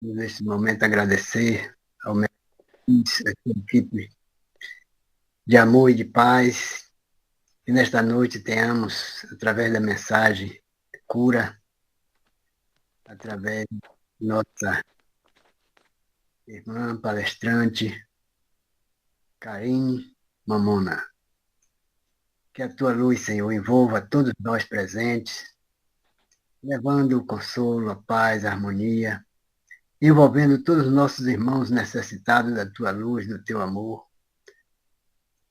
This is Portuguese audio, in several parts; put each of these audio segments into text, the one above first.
nesse momento, agradecer ao meu a sua equipe de amor e de paz, que nesta noite tenhamos, através da mensagem, cura, através de nossa irmã palestrante, Karine Mamona. Que a tua luz, Senhor, envolva todos nós presentes, levando o consolo, a paz, a harmonia, envolvendo todos os nossos irmãos necessitados da tua luz, do teu amor,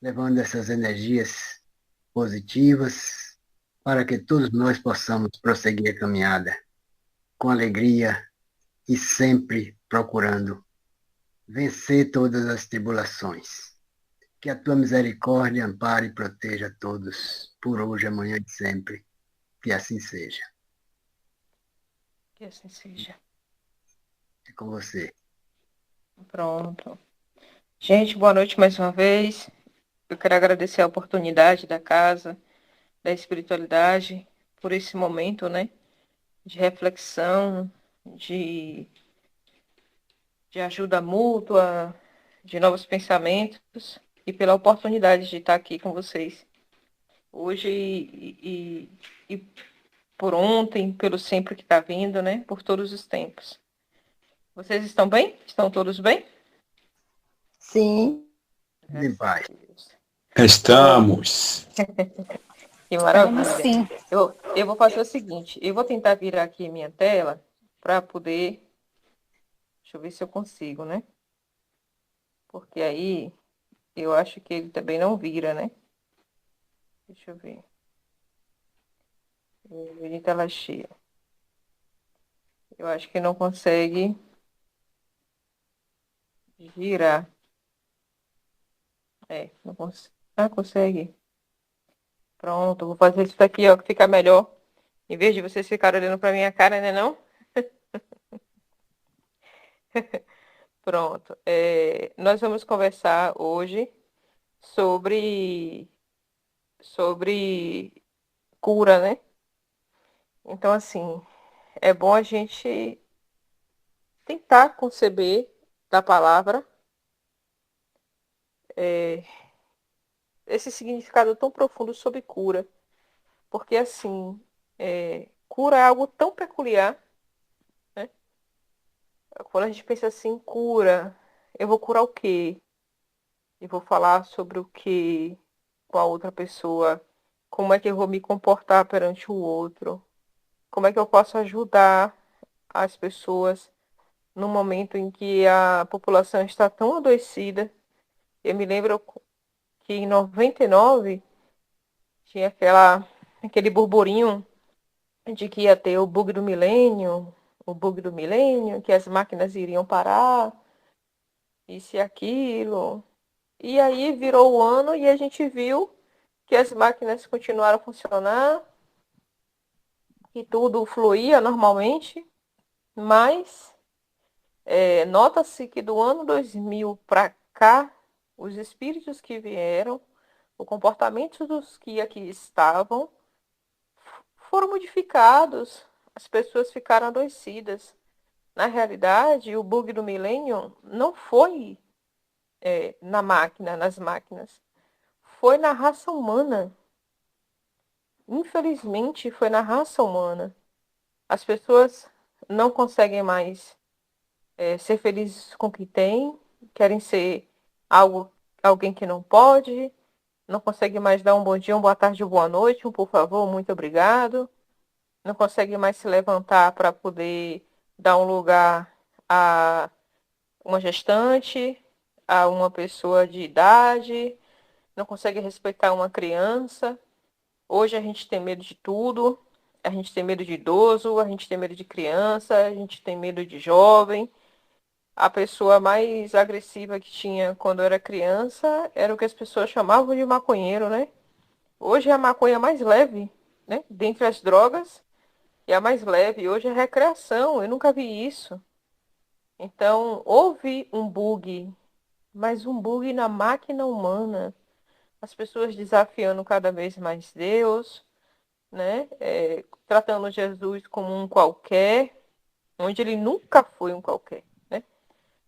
levando essas energias positivas para que todos nós possamos prosseguir a caminhada com alegria e sempre procurando vencer todas as tribulações. Que a tua misericórdia ampare e proteja todos, por hoje, amanhã e sempre. Que assim seja. Que assim seja. É com você. Pronto. Gente, boa noite mais uma vez. Eu quero agradecer a oportunidade da casa, da espiritualidade, por esse momento, né? De reflexão, de, de ajuda mútua, de novos pensamentos e pela oportunidade de estar aqui com vocês hoje e por ontem, pelo sempre que está vindo, né? Por todos os tempos. Vocês estão bem? Estão todos bem? Sim. Em Graças a paz. Deus. Pronto, Estamos. que Estamos maravilha. sim. Eu vou fazer o seguinte, eu vou tentar virar aqui minha tela para poder, deixa eu ver se eu consigo, né? Porque aí eu acho que ele também não vira, né? Deixa eu ver. Ele tela cheia. Eu acho que não consegue girar. Não consegue. Ah, consegue. Pronto, vou fazer isso daqui, ó, que fica melhor. Em vez de vocês ficarem olhando para minha cara, né, não? Pronto. Nós vamos conversar hoje sobre sobre cura, né? Então, assim, é bom a gente tentar conceber da palavra esse significado tão profundo sobre cura. Porque, assim, cura é algo tão peculiar, né? Quando a gente pensa assim, cura, eu vou curar o quê? Eu vou falar sobre o quê com a outra pessoa? Como é que eu vou me comportar perante o outro? Como é que eu posso ajudar as pessoas no momento em que a população está tão adoecida? Eu me lembro que em 99 tinha aquele burburinho de que ia ter o bug do milênio, que as máquinas iriam parar, isso e aquilo. E aí virou o ano e a gente viu que as máquinas continuaram a funcionar, que tudo fluía normalmente, mas nota-se que do ano 2000 para cá, os espíritos que vieram, o comportamento dos que aqui estavam, foram modificados, as pessoas ficaram adoecidas. Na realidade, o bug do milênio não foi nas máquinas, foi na raça humana. Infelizmente, foi na raça humana. As pessoas não conseguem mais ser felizes com o que têm, querem ser algo, alguém que não pode, não consegue mais dar um bom dia, uma boa tarde, uma boa noite, um por favor, muito obrigado. Não consegue mais se levantar para poder dar um lugar a uma gestante, a uma pessoa de idade, não consegue respeitar uma criança. Hoje a gente tem medo de tudo. A gente tem medo de idoso, a gente tem medo de criança, a gente tem medo de jovem. A pessoa mais agressiva que tinha quando eu era criança era o que as pessoas chamavam de maconheiro, né? Hoje é a maconha mais leve, né? Dentre as drogas, é a mais leve. Hoje é recreação. Eu nunca vi isso. Então, houve um bug, mas um bug na máquina humana. As pessoas desafiando cada vez mais Deus, né? Tratando Jesus como um qualquer, onde ele nunca foi um qualquer, né?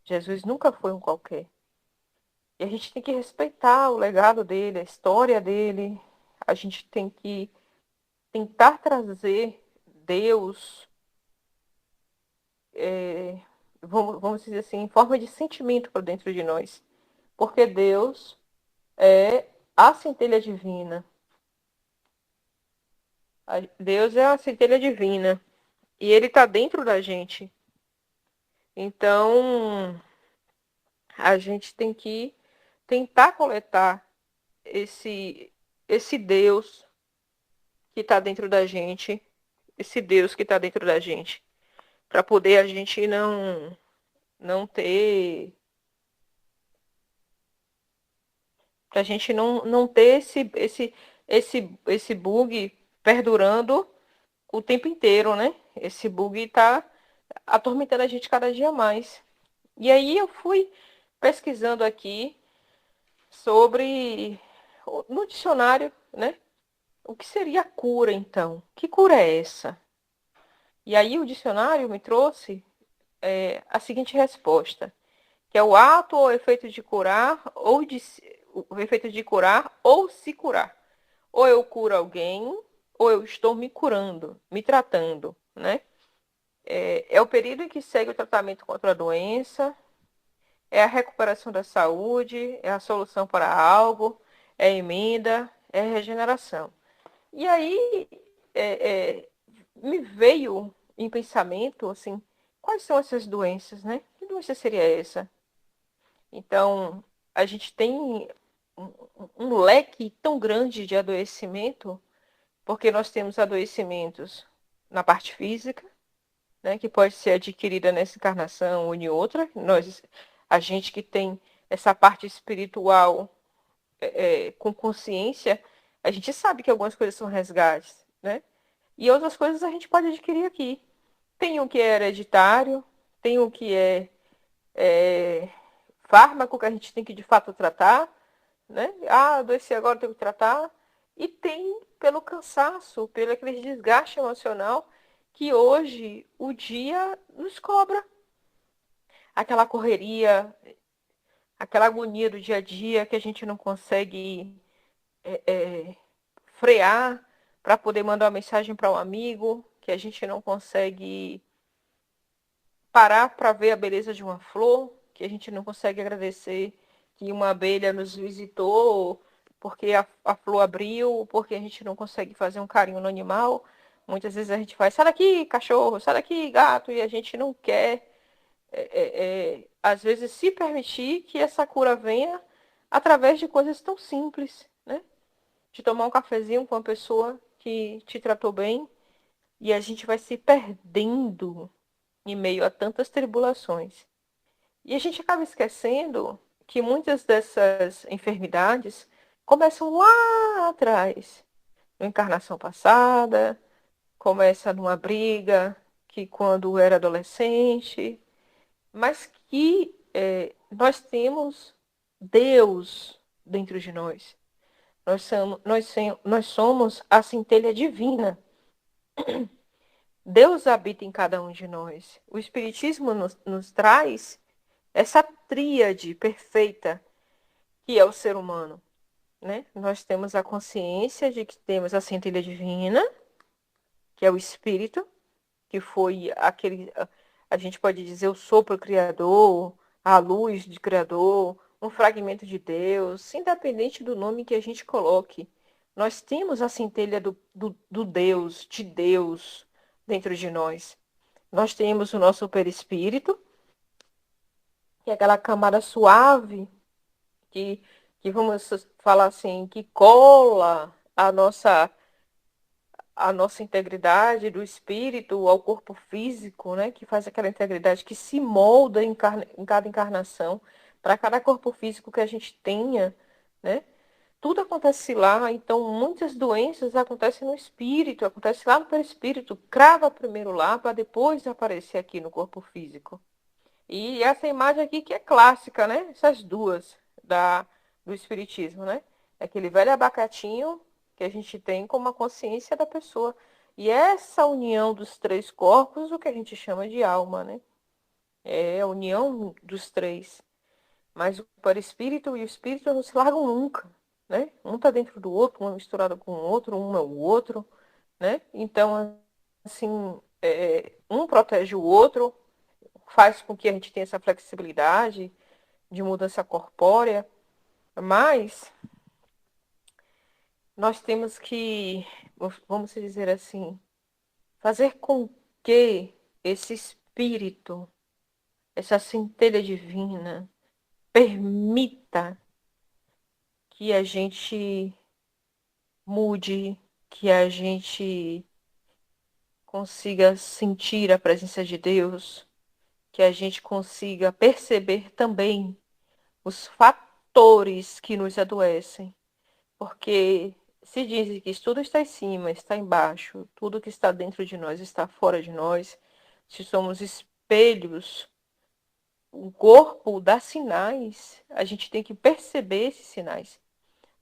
Jesus nunca foi um qualquer. E a gente tem que respeitar o legado dele, a história dele. A gente tem que tentar trazer Deus, vamos dizer assim, em forma de sentimento para dentro de nós. Porque Deus é a centelha divina. Deus é a centelha divina. E ele está dentro da gente. Então, a gente tem que tentar coletar esse Deus que está dentro da gente, esse Deus que está dentro da gente, para poder a gente não ter, para a gente não ter esse bug perdurando o tempo inteiro, né? Esse bug está atormentando a gente cada dia mais. E aí eu fui pesquisando aqui sobre no dicionário, né? O que seria a cura, então? Que cura é essa? E aí o dicionário me trouxe a seguinte resposta, que é o ato ou efeito de curar o efeito de curar ou se curar. Ou eu curo alguém, ou eu estou me curando, me tratando, né? É o período em que segue o tratamento contra a doença, é a recuperação da saúde, é a solução para algo, é a emenda, é a regeneração. E aí me veio em pensamento, assim, quais são essas doenças, né? Que doença seria essa? Então, a gente tem um leque tão grande de adoecimento, porque nós temos adoecimentos na parte física, né, que pode ser adquirida nessa encarnação ou em outra. A gente que tem essa parte espiritual com consciência, a gente sabe que algumas coisas são resgates, né? E outras coisas a gente pode adquirir aqui. Tem o que é hereditário, tem o que é fármaco que a gente tem que de fato tratar, né? Ah, adoeci agora, tenho que tratar. E tem pelo cansaço, pelo aquele desgaste emocional que hoje o dia nos cobra. Aquela correria, aquela agonia do dia a dia que a gente não consegue frear para poder mandar uma mensagem para um amigo, que a gente não consegue parar para ver a beleza de uma flor, que a gente não consegue agradecer que uma abelha nos visitou, porque a flor abriu, porque a gente não consegue fazer um carinho no animal. Muitas vezes a gente faz, sai daqui, cachorro, sai daqui, gato, e a gente não quer, às vezes, se permitir que essa cura venha através de coisas tão simples, né? De tomar um cafezinho com uma pessoa que te tratou bem, e a gente vai se perdendo em meio a tantas tribulações. E a gente acaba esquecendo que muitas dessas enfermidades começam lá atrás, na encarnação passada, começa numa briga que quando era adolescente, mas que nós Deus dentro de nós. Nós somos a centelha divina. Deus habita em cada um de nós. O Espiritismo nos traz essa tríade perfeita que é o ser humano, né? Nós temos a consciência de que temos a centelha divina, que é o Espírito, que foi aquele, a gente pode dizer, o sopro criador, a luz de criador, um fragmento de Deus, independente do nome que a gente coloque. Nós temos a centelha do Deus, de Deus, dentro de nós. Nós temos o nosso perispírito, que é aquela camada suave que, que vamos falar assim, que cola a nossa integridade do espírito ao corpo físico, né? Que faz aquela integridade que se molda em cada encarnação, para cada corpo físico que a gente tenha, né? Tudo acontece lá, então muitas doenças acontecem no espírito, acontece lá no perispírito, crava primeiro lá para depois aparecer aqui no corpo físico. E essa imagem aqui que é clássica, né? Essas duas do espiritismo, né? Aquele velho abacatinho que a gente tem como a consciência da pessoa. E essa união dos três corpos, o que a gente chama de alma, né? É a união dos três. Mas o perispírito e o espírito não se largam nunca, né? Um está dentro do outro, um é misturado com o outro, um é o outro, né? Então, assim, um protege o outro, faz com que a gente tenha essa flexibilidade de mudança corpórea, mas nós temos que, vamos dizer assim, fazer com que esse espírito, essa centelha divina, permita que a gente mude, que a gente consiga sentir a presença de Deus, que a gente consiga perceber também os fatores que nos adoecem. Porque se diz que tudo está em cima, está embaixo, tudo que está dentro de nós está fora de nós, se somos espelhos, o corpo dá sinais, a gente tem que perceber esses sinais.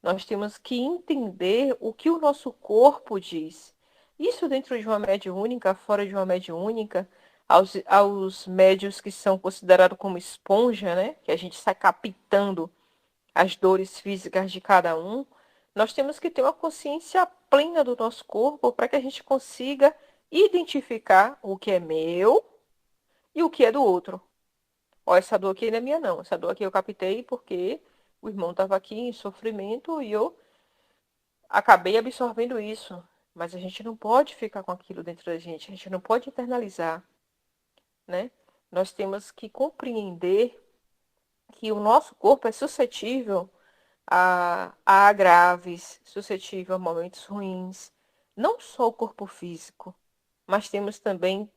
Nós temos que entender o que o nosso corpo diz. Isso dentro de uma média única, fora de uma média única, aos médios que são considerados como esponja, né? Que a gente está captando as dores físicas de cada um. Nós temos que ter uma consciência plena do nosso corpo para que a gente consiga identificar o que é meu e o que é do outro. Ó, essa dor aqui não é minha, não. Essa dor aqui eu captei porque o irmão estava aqui em sofrimento e eu acabei absorvendo isso. Mas a gente não pode ficar com aquilo dentro da gente. A gente não pode internalizar, né? Nós temos que compreender que o nosso corpo é suscetível a agraves, suscetível a momentos ruins. Não só o corpo físico, mas temos também,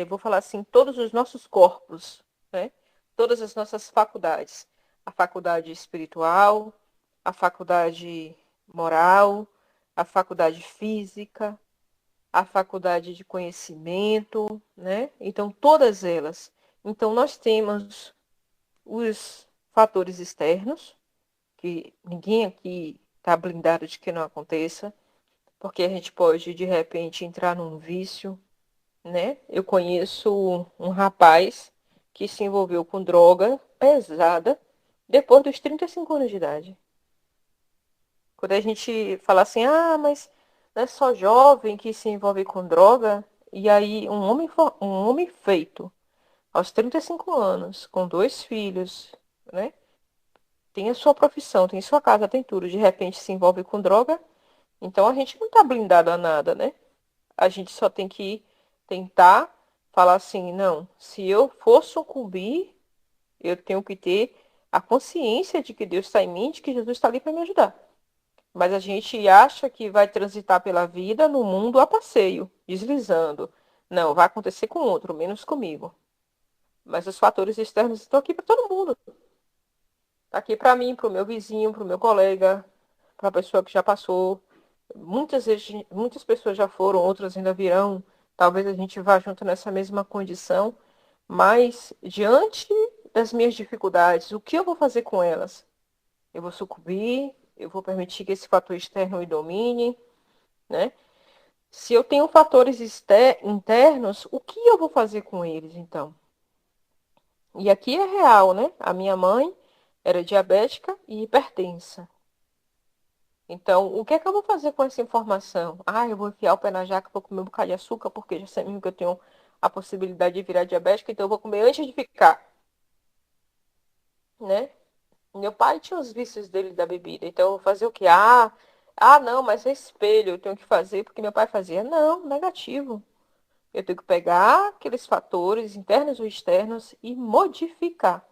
vou falar assim, todos os nossos corpos, né? Todas as nossas faculdades. A faculdade espiritual, a faculdade moral, a faculdade física, a faculdade de conhecimento, né? Então, todas elas. Então, nós temos os fatores externos, que ninguém aqui está blindado de que não aconteça, porque a gente pode, de repente, entrar num vício, né? Eu conheço um rapaz que se envolveu com droga pesada depois dos 35 anos de idade. Quando a gente fala assim, ah, mas não é só jovem que se envolve com droga, e aí um homem feito aos 35 anos, com dois filhos, né? Tem a sua profissão, tem sua casa, tem tudo, de repente se envolve com droga, então a gente não está blindado a nada, né? A gente só tem que tentar falar assim, não, se eu for sucumbir, eu tenho que ter a consciência de que Deus está em mim, de que Jesus está ali para me ajudar. Mas a gente acha que vai transitar pela vida no mundo a passeio, deslizando. Não, vai acontecer com outro, menos comigo. Mas os fatores externos estão aqui para todo mundo. Está aqui para mim, para o meu vizinho, para o meu colega, para a pessoa que já passou. Muitas vezes, muitas pessoas já foram, outras ainda virão. Talvez a gente vá junto nessa mesma condição. Mas, diante das minhas dificuldades, o que eu vou fazer com elas? Eu vou sucumbir? Eu vou permitir que esse fator externo me domine, né? Se eu tenho fatores internos, o que eu vou fazer com eles, então? E aqui é real, né? A minha mãe era diabética e hipertensa. Então, o que é que eu vou fazer com essa informação? Ah, eu vou enfiar o pé na jaca, vou comer um bocado de açúcar, porque já sei mesmo que eu tenho a possibilidade de virar diabética, então eu vou comer antes de ficar, né? Meu pai tinha os vícios dele da bebida, então eu vou fazer o quê? Não, mas é espelho, eu tenho que fazer porque meu pai fazia. Não, negativo. Eu tenho que pegar aqueles fatores internos ou externos e modificar.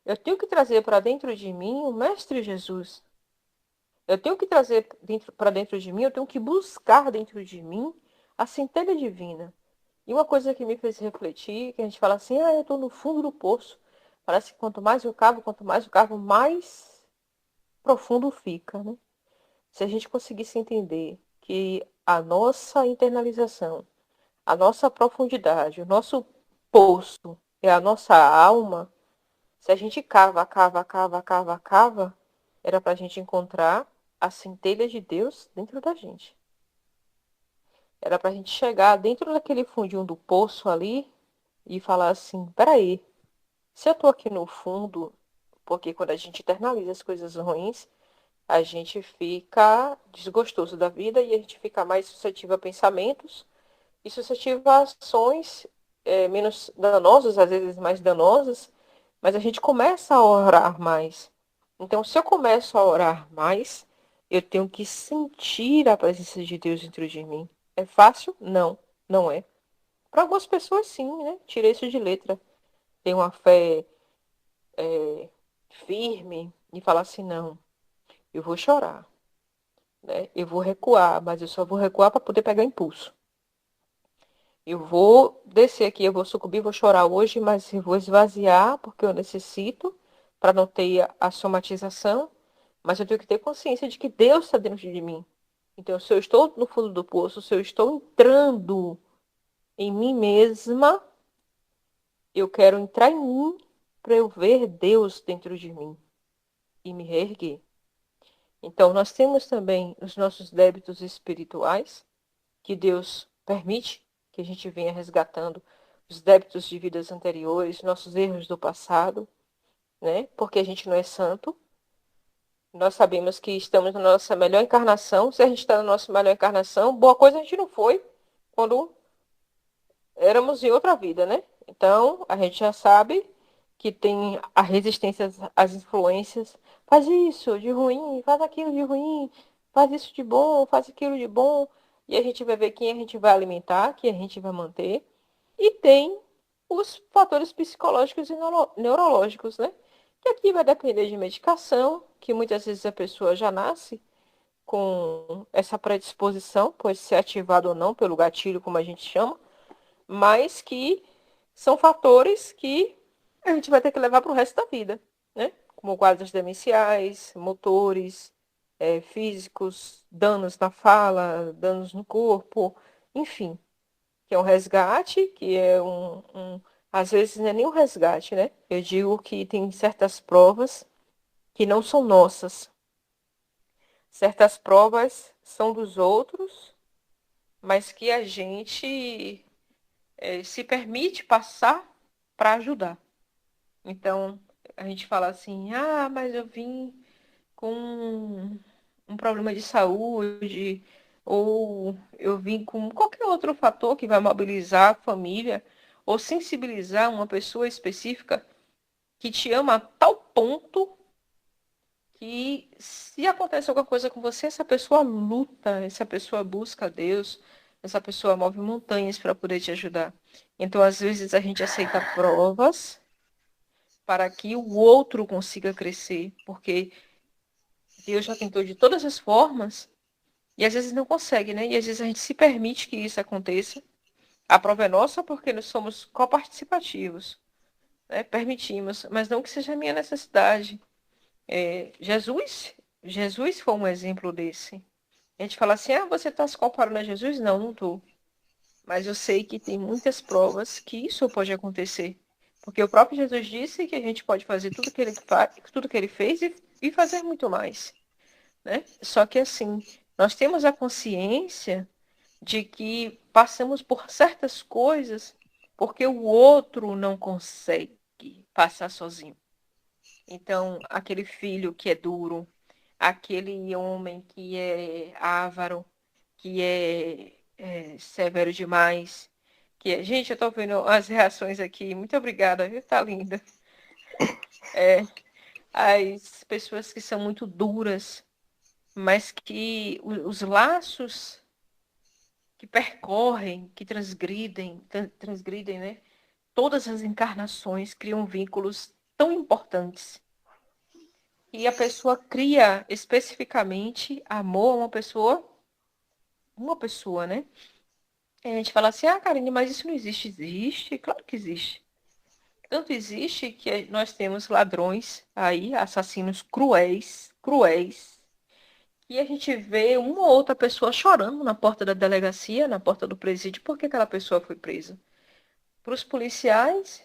Eu tenho que trazer para dentro de mim o Mestre Jesus. Eu tenho que trazer para dentro de mim, eu tenho que buscar dentro de mim a centelha divina. E uma coisa que me fez refletir, que a gente fala assim, eu estou no fundo do poço. Parece que quanto mais eu cavo, mais profundo fica, né? Se a gente conseguisse entender que a nossa internalização, a nossa profundidade, o nosso poço é a nossa alma, se a gente cava, era para a gente encontrar a centelha de Deus dentro da gente. Era para a gente chegar dentro daquele fundinho do poço ali e falar assim, peraí, se eu tô aqui no fundo, porque quando a gente internaliza as coisas ruins, a gente fica desgostoso da vida e a gente fica mais suscetível a pensamentos e suscetível a ações menos danosas, às vezes mais danosas, mas a gente começa a orar mais. Então, se eu começo a orar mais, eu tenho que sentir a presença de Deus dentro de mim. É fácil? Não, não é. Para algumas pessoas, sim, né? Tirei isso de letra. Tem uma fé firme e falar assim, não, eu vou chorar, né? Eu vou recuar, mas eu só vou recuar para poder pegar impulso. Eu vou descer aqui, eu vou sucumbir, vou chorar hoje, mas eu vou esvaziar porque eu necessito para não ter a somatização, mas eu tenho que ter consciência de que Deus está dentro de mim. Então, se eu estou no fundo do poço, se eu estou entrando em mim mesma, eu quero entrar em mim para eu ver Deus dentro de mim e me reerguer. Então, nós temos também os nossos débitos espirituais, que Deus permite que a gente venha resgatando os débitos de vidas anteriores, nossos erros do passado, né? Porque a gente não é santo. Nós sabemos que estamos na nossa melhor encarnação. Se a gente está na nossa melhor encarnação, boa coisa a gente não foi quando éramos em outra vida, né? Então, a gente já sabe que tem a resistência às influências. Faz isso de ruim, faz aquilo de ruim, faz isso de bom, faz aquilo de bom. E a gente vai ver quem a gente vai alimentar, quem a gente vai manter. E tem os fatores psicológicos e neurológicos, né? Que aqui vai depender de medicação, que muitas vezes a pessoa já nasce com essa predisposição, pode ser ativado ou não pelo gatilho, como a gente chama, mas que são fatores que a gente vai ter que levar para o resto da vida, né? Como quadros demenciais, motores, físicos, danos na fala, danos no corpo, enfim, que é um resgate, que é às vezes não é nem um resgate, né? Eu digo que tem certas provas que não são nossas. Certas provas são dos outros, mas que a gente se permite passar para ajudar. Então, a gente fala assim, ah, mas eu vim com um problema de saúde, ou eu vim com qualquer outro fator que vai mobilizar a família, ou sensibilizar uma pessoa específica que te ama a tal ponto que se acontece alguma coisa com você, essa pessoa luta, essa pessoa busca a Deus, essa pessoa move montanhas para poder te ajudar. Então, às vezes, a gente aceita provas para que o outro consiga crescer, porque Deus já tentou de todas as formas e às vezes não consegue, né? E às vezes a gente se permite que isso aconteça. A prova é nossa porque nós somos coparticipativos, né? Permitimos, mas não que seja a minha necessidade. Jesus foi um exemplo desse. A gente fala assim, ah, você está se comparando a Jesus? Não, não estou. Mas eu sei que tem muitas provas que isso pode acontecer. Porque o próprio Jesus disse que a gente pode fazer tudo que ele faz, tudo que ele fez e fazer muito mais, né? Só que assim, nós temos a consciência de que passamos por certas coisas porque o outro não consegue passar sozinho. Então, aquele filho que é duro, aquele homem que é avaro, que é severo demais. Gente, eu tô vendo as reações aqui. Muito obrigada, viu? Tá linda. As pessoas que são muito duras, mas que os laços que percorrem, que transgridem, né? Todas as encarnações criam vínculos tão importantes. E a pessoa cria especificamente amor a uma pessoa, né? E a gente fala assim, ah, Karine, mas isso não existe. Existe? Claro que existe. Tanto existe que nós temos ladrões aí, assassinos cruéis, cruéis. E a gente vê uma ou outra pessoa chorando na porta da delegacia, na porta do presídio, porque aquela pessoa foi presa. Para os policiais,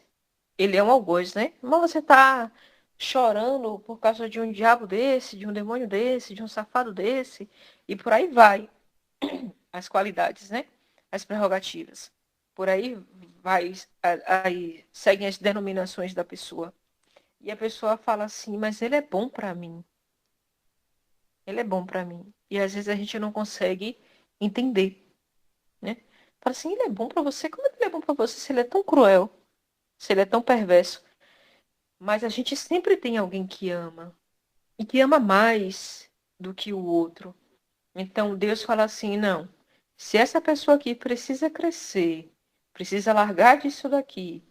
ele é um algoz, né? Mas você está chorando por causa de um diabo desse, de um demônio desse, de um safado desse, e por aí vai as qualidades, né? as prerrogativas. Por aí aí seguem as denominações da pessoa. E a pessoa fala assim, mas ele é bom para mim. Ele é bom para mim. E às vezes a gente não consegue entender, né? Fala assim, ele é bom para você? Como é que ele é bom para você se ele é tão cruel? Se ele é tão perverso? Mas a gente sempre tem alguém que ama. E que ama mais do que o outro. Então Deus fala assim, não. Se essa pessoa aqui precisa crescer, precisa largar disso daqui,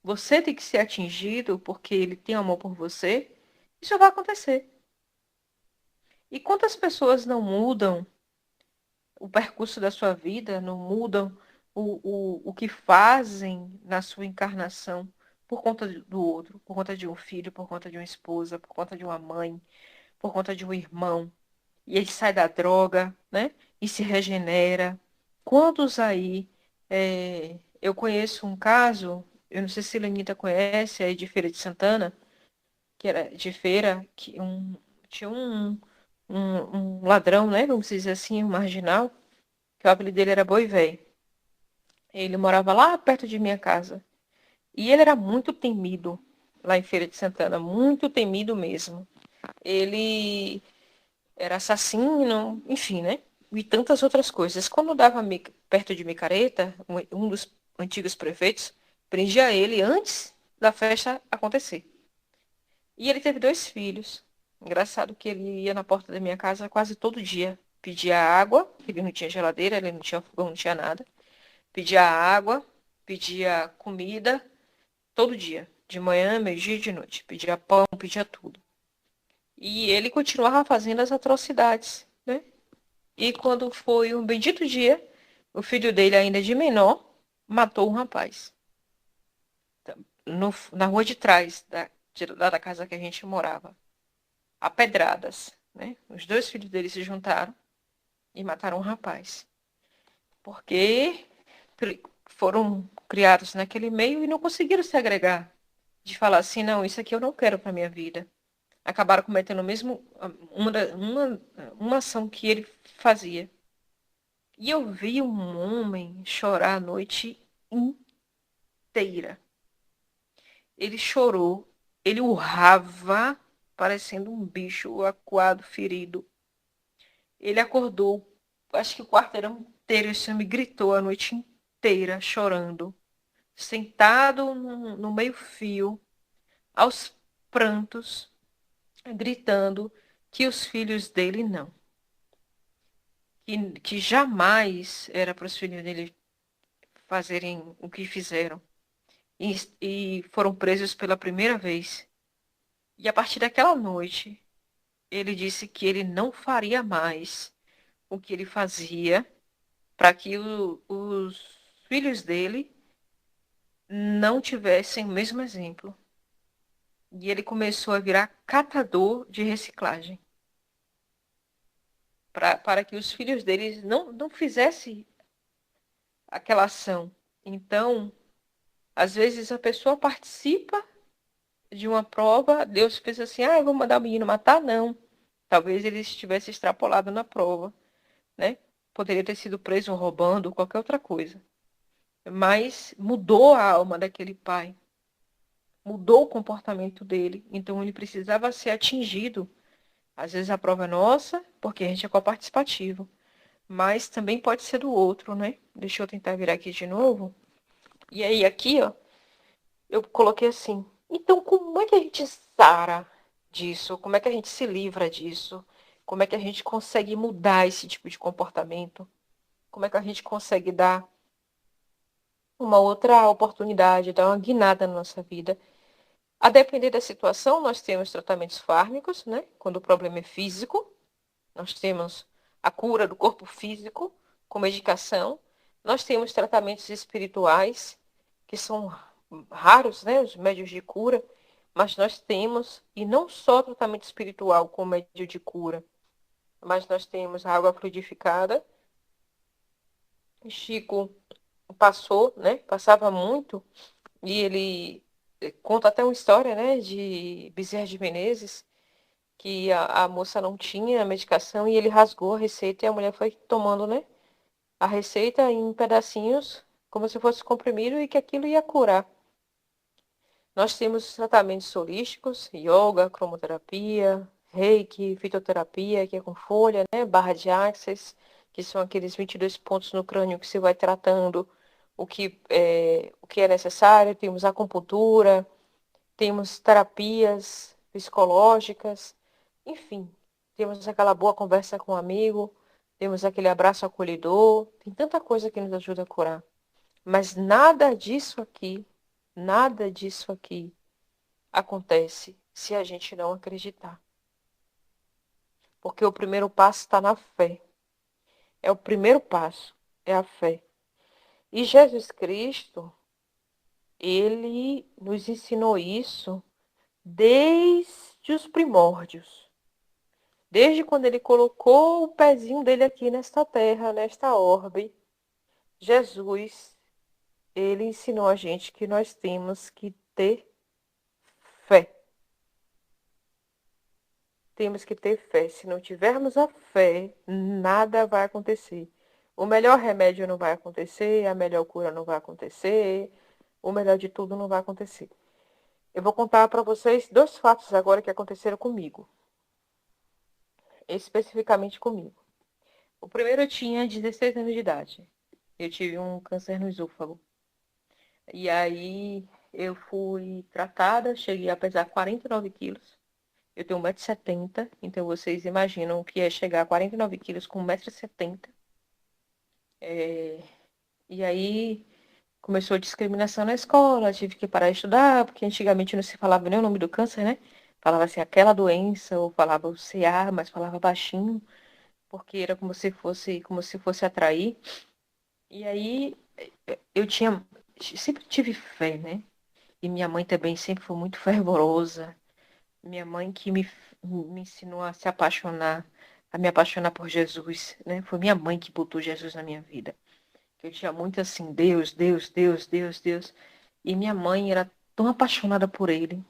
você tem que ser atingido porque ele tem amor por você, isso vai acontecer. E quantas pessoas não mudam o percurso da sua vida, não mudam o que fazem na sua encarnação por conta do outro, por conta de um filho, por conta de uma esposa, por conta de uma mãe, por conta de um irmão. E ele sai da droga, né? E se regenera. Quantos aí? Eu conheço um caso, eu não sei se a Lenita conhece, é de Feira de Santana, que era de feira, que tinha um ladrão, né? Vamos dizer assim, um marginal, que o apelido dele era Boi Véi. Ele morava lá perto de minha casa. E ele era muito temido lá em Feira de Santana, muito temido mesmo. Ele era assassino, enfim, né? E tantas outras coisas. Quando dava perto de Micareta, um dos antigos prefeitos prendia ele antes da festa acontecer. E ele teve 2 filhos. Engraçado que ele ia na porta da minha casa quase todo dia. Pedia água, ele não tinha geladeira, ele não tinha fogão, não tinha nada. Pedia água, pedia comida, todo dia. De manhã, meio-dia e de noite. Pedia pão, pedia tudo. E ele continuava fazendo as atrocidades, né? E quando foi um bendito dia, o filho dele, ainda de menor, matou um rapaz. Na rua de trás da casa que a gente morava. A pedradas, né? Os 2 filhos dele se juntaram e mataram um rapaz. Porque foram criados naquele meio e não conseguiram se agregar. De falar assim, não, isso aqui eu não quero para minha vida. Acabaram cometendo o mesmo, uma ação que ele fazia. E eu vi um homem chorar a noite inteira. Ele chorou, ele urrava, parecendo um bicho acuado, ferido. Ele acordou, acho que o quarteirão inteiro, esse homem gritou a noite inteira, chorando, sentado no meio-fio, aos prantos, gritando que os filhos dele não. Que jamais era para os filhos dele fazerem o que fizeram. E foram presos pela primeira vez. E a partir daquela noite, ele disse que ele não faria mais o que ele fazia para que os filhos dele não tivessem o mesmo exemplo. E ele começou a virar catador de reciclagem. Para que os filhos deles não fizessem aquela ação. Então, às vezes a pessoa participa de uma prova, Deus fez assim, eu vou mandar o menino matar, não. Talvez ele estivesse extrapolado na prova, né? Poderia ter sido preso roubando, qualquer outra coisa. Mas mudou a alma daquele pai. Mudou o comportamento dele. Então ele precisava ser atingido. Às vezes a prova é nossa, porque a gente é coparticipativo. Mas também pode ser do outro, né? Deixa eu tentar virar aqui de novo. E aí aqui, ó, eu coloquei assim. Então como é que a gente sara disso? Como é que a gente se livra disso? Como é que a gente consegue mudar esse tipo de comportamento? Como é que a gente consegue dar uma outra oportunidade, dar uma guinada na nossa vida? A depender da situação, nós temos tratamentos fármacos, né? Quando o problema é físico, nós temos a cura do corpo físico com medicação. Nós temos tratamentos espirituais, que são raros, né? Os médios de cura, mas nós temos, e não só tratamento espiritual com médio de cura, mas nós temos a água fluidificada. Chico passou, né? Passava muito, e ele conta até uma história, né? De Bezerra de Menezes, que a moça não tinha medicação e ele rasgou a receita e a mulher foi tomando, né? a receita em pedacinhos, como se fosse comprimido, e que aquilo ia curar. Nós temos os tratamentos holísticos, yoga, cromoterapia, reiki, fitoterapia, que é com folha, né? Barra de axis, que são aqueles 22 pontos no crânio que você vai tratando o que é necessário. Temos acupuntura, temos terapias psicológicas, enfim, temos aquela boa conversa com um amigo, temos aquele abraço acolhedor, tem tanta coisa que nos ajuda a curar. Mas nada disso aqui acontece se a gente não acreditar. Porque o primeiro passo está na fé. É o primeiro passo, é a fé. E Jesus Cristo, ele nos ensinou isso desde os primórdios. Desde quando ele colocou o pezinho dele aqui nesta terra, nesta orbe, Jesus, ele ensinou a gente que nós temos que ter fé. Temos que ter fé. Se não tivermos a fé, nada vai acontecer. O melhor remédio não vai acontecer, a melhor cura não vai acontecer, o melhor de tudo não vai acontecer. Eu vou contar para vocês 2 fatos agora que aconteceram comigo. Especificamente comigo. O primeiro eu tinha 16 anos de idade. Eu tive um câncer no esôfago. E aí eu fui tratada, cheguei a pesar 49 quilos. Eu tenho 1,70 m, então vocês imaginam o que é chegar a 49 quilos com 1,70 m. E aí começou a discriminação na escola, tive que parar de estudar, porque antigamente não se falava nem o nome do câncer, né? Falava assim, aquela doença, ou falava o CA, mas falava baixinho, porque era como se fosse atrair. E aí eu sempre tive fé, né? E minha mãe também sempre foi muito fervorosa. Minha mãe que me ensinou a se apaixonar, a me apaixonar por Jesus, né? Foi minha mãe que botou Jesus na minha vida. Eu tinha muito assim, Deus, Deus, Deus, Deus, Deus. E minha mãe era tão apaixonada por ele,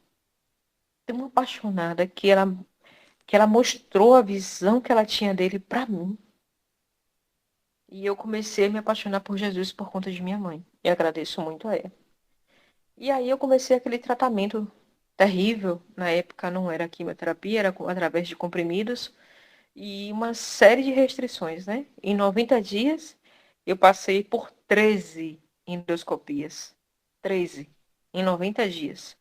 tão apaixonada que ela mostrou a visão que ela tinha dele para mim. E eu comecei a me apaixonar por Jesus por conta de minha mãe. E agradeço muito a ela. E aí eu comecei aquele tratamento terrível. Na época não era quimioterapia, era através de comprimidos e uma série de restrições, né? Em 90 dias eu passei por 13 endoscopias. 13 em 90 dias.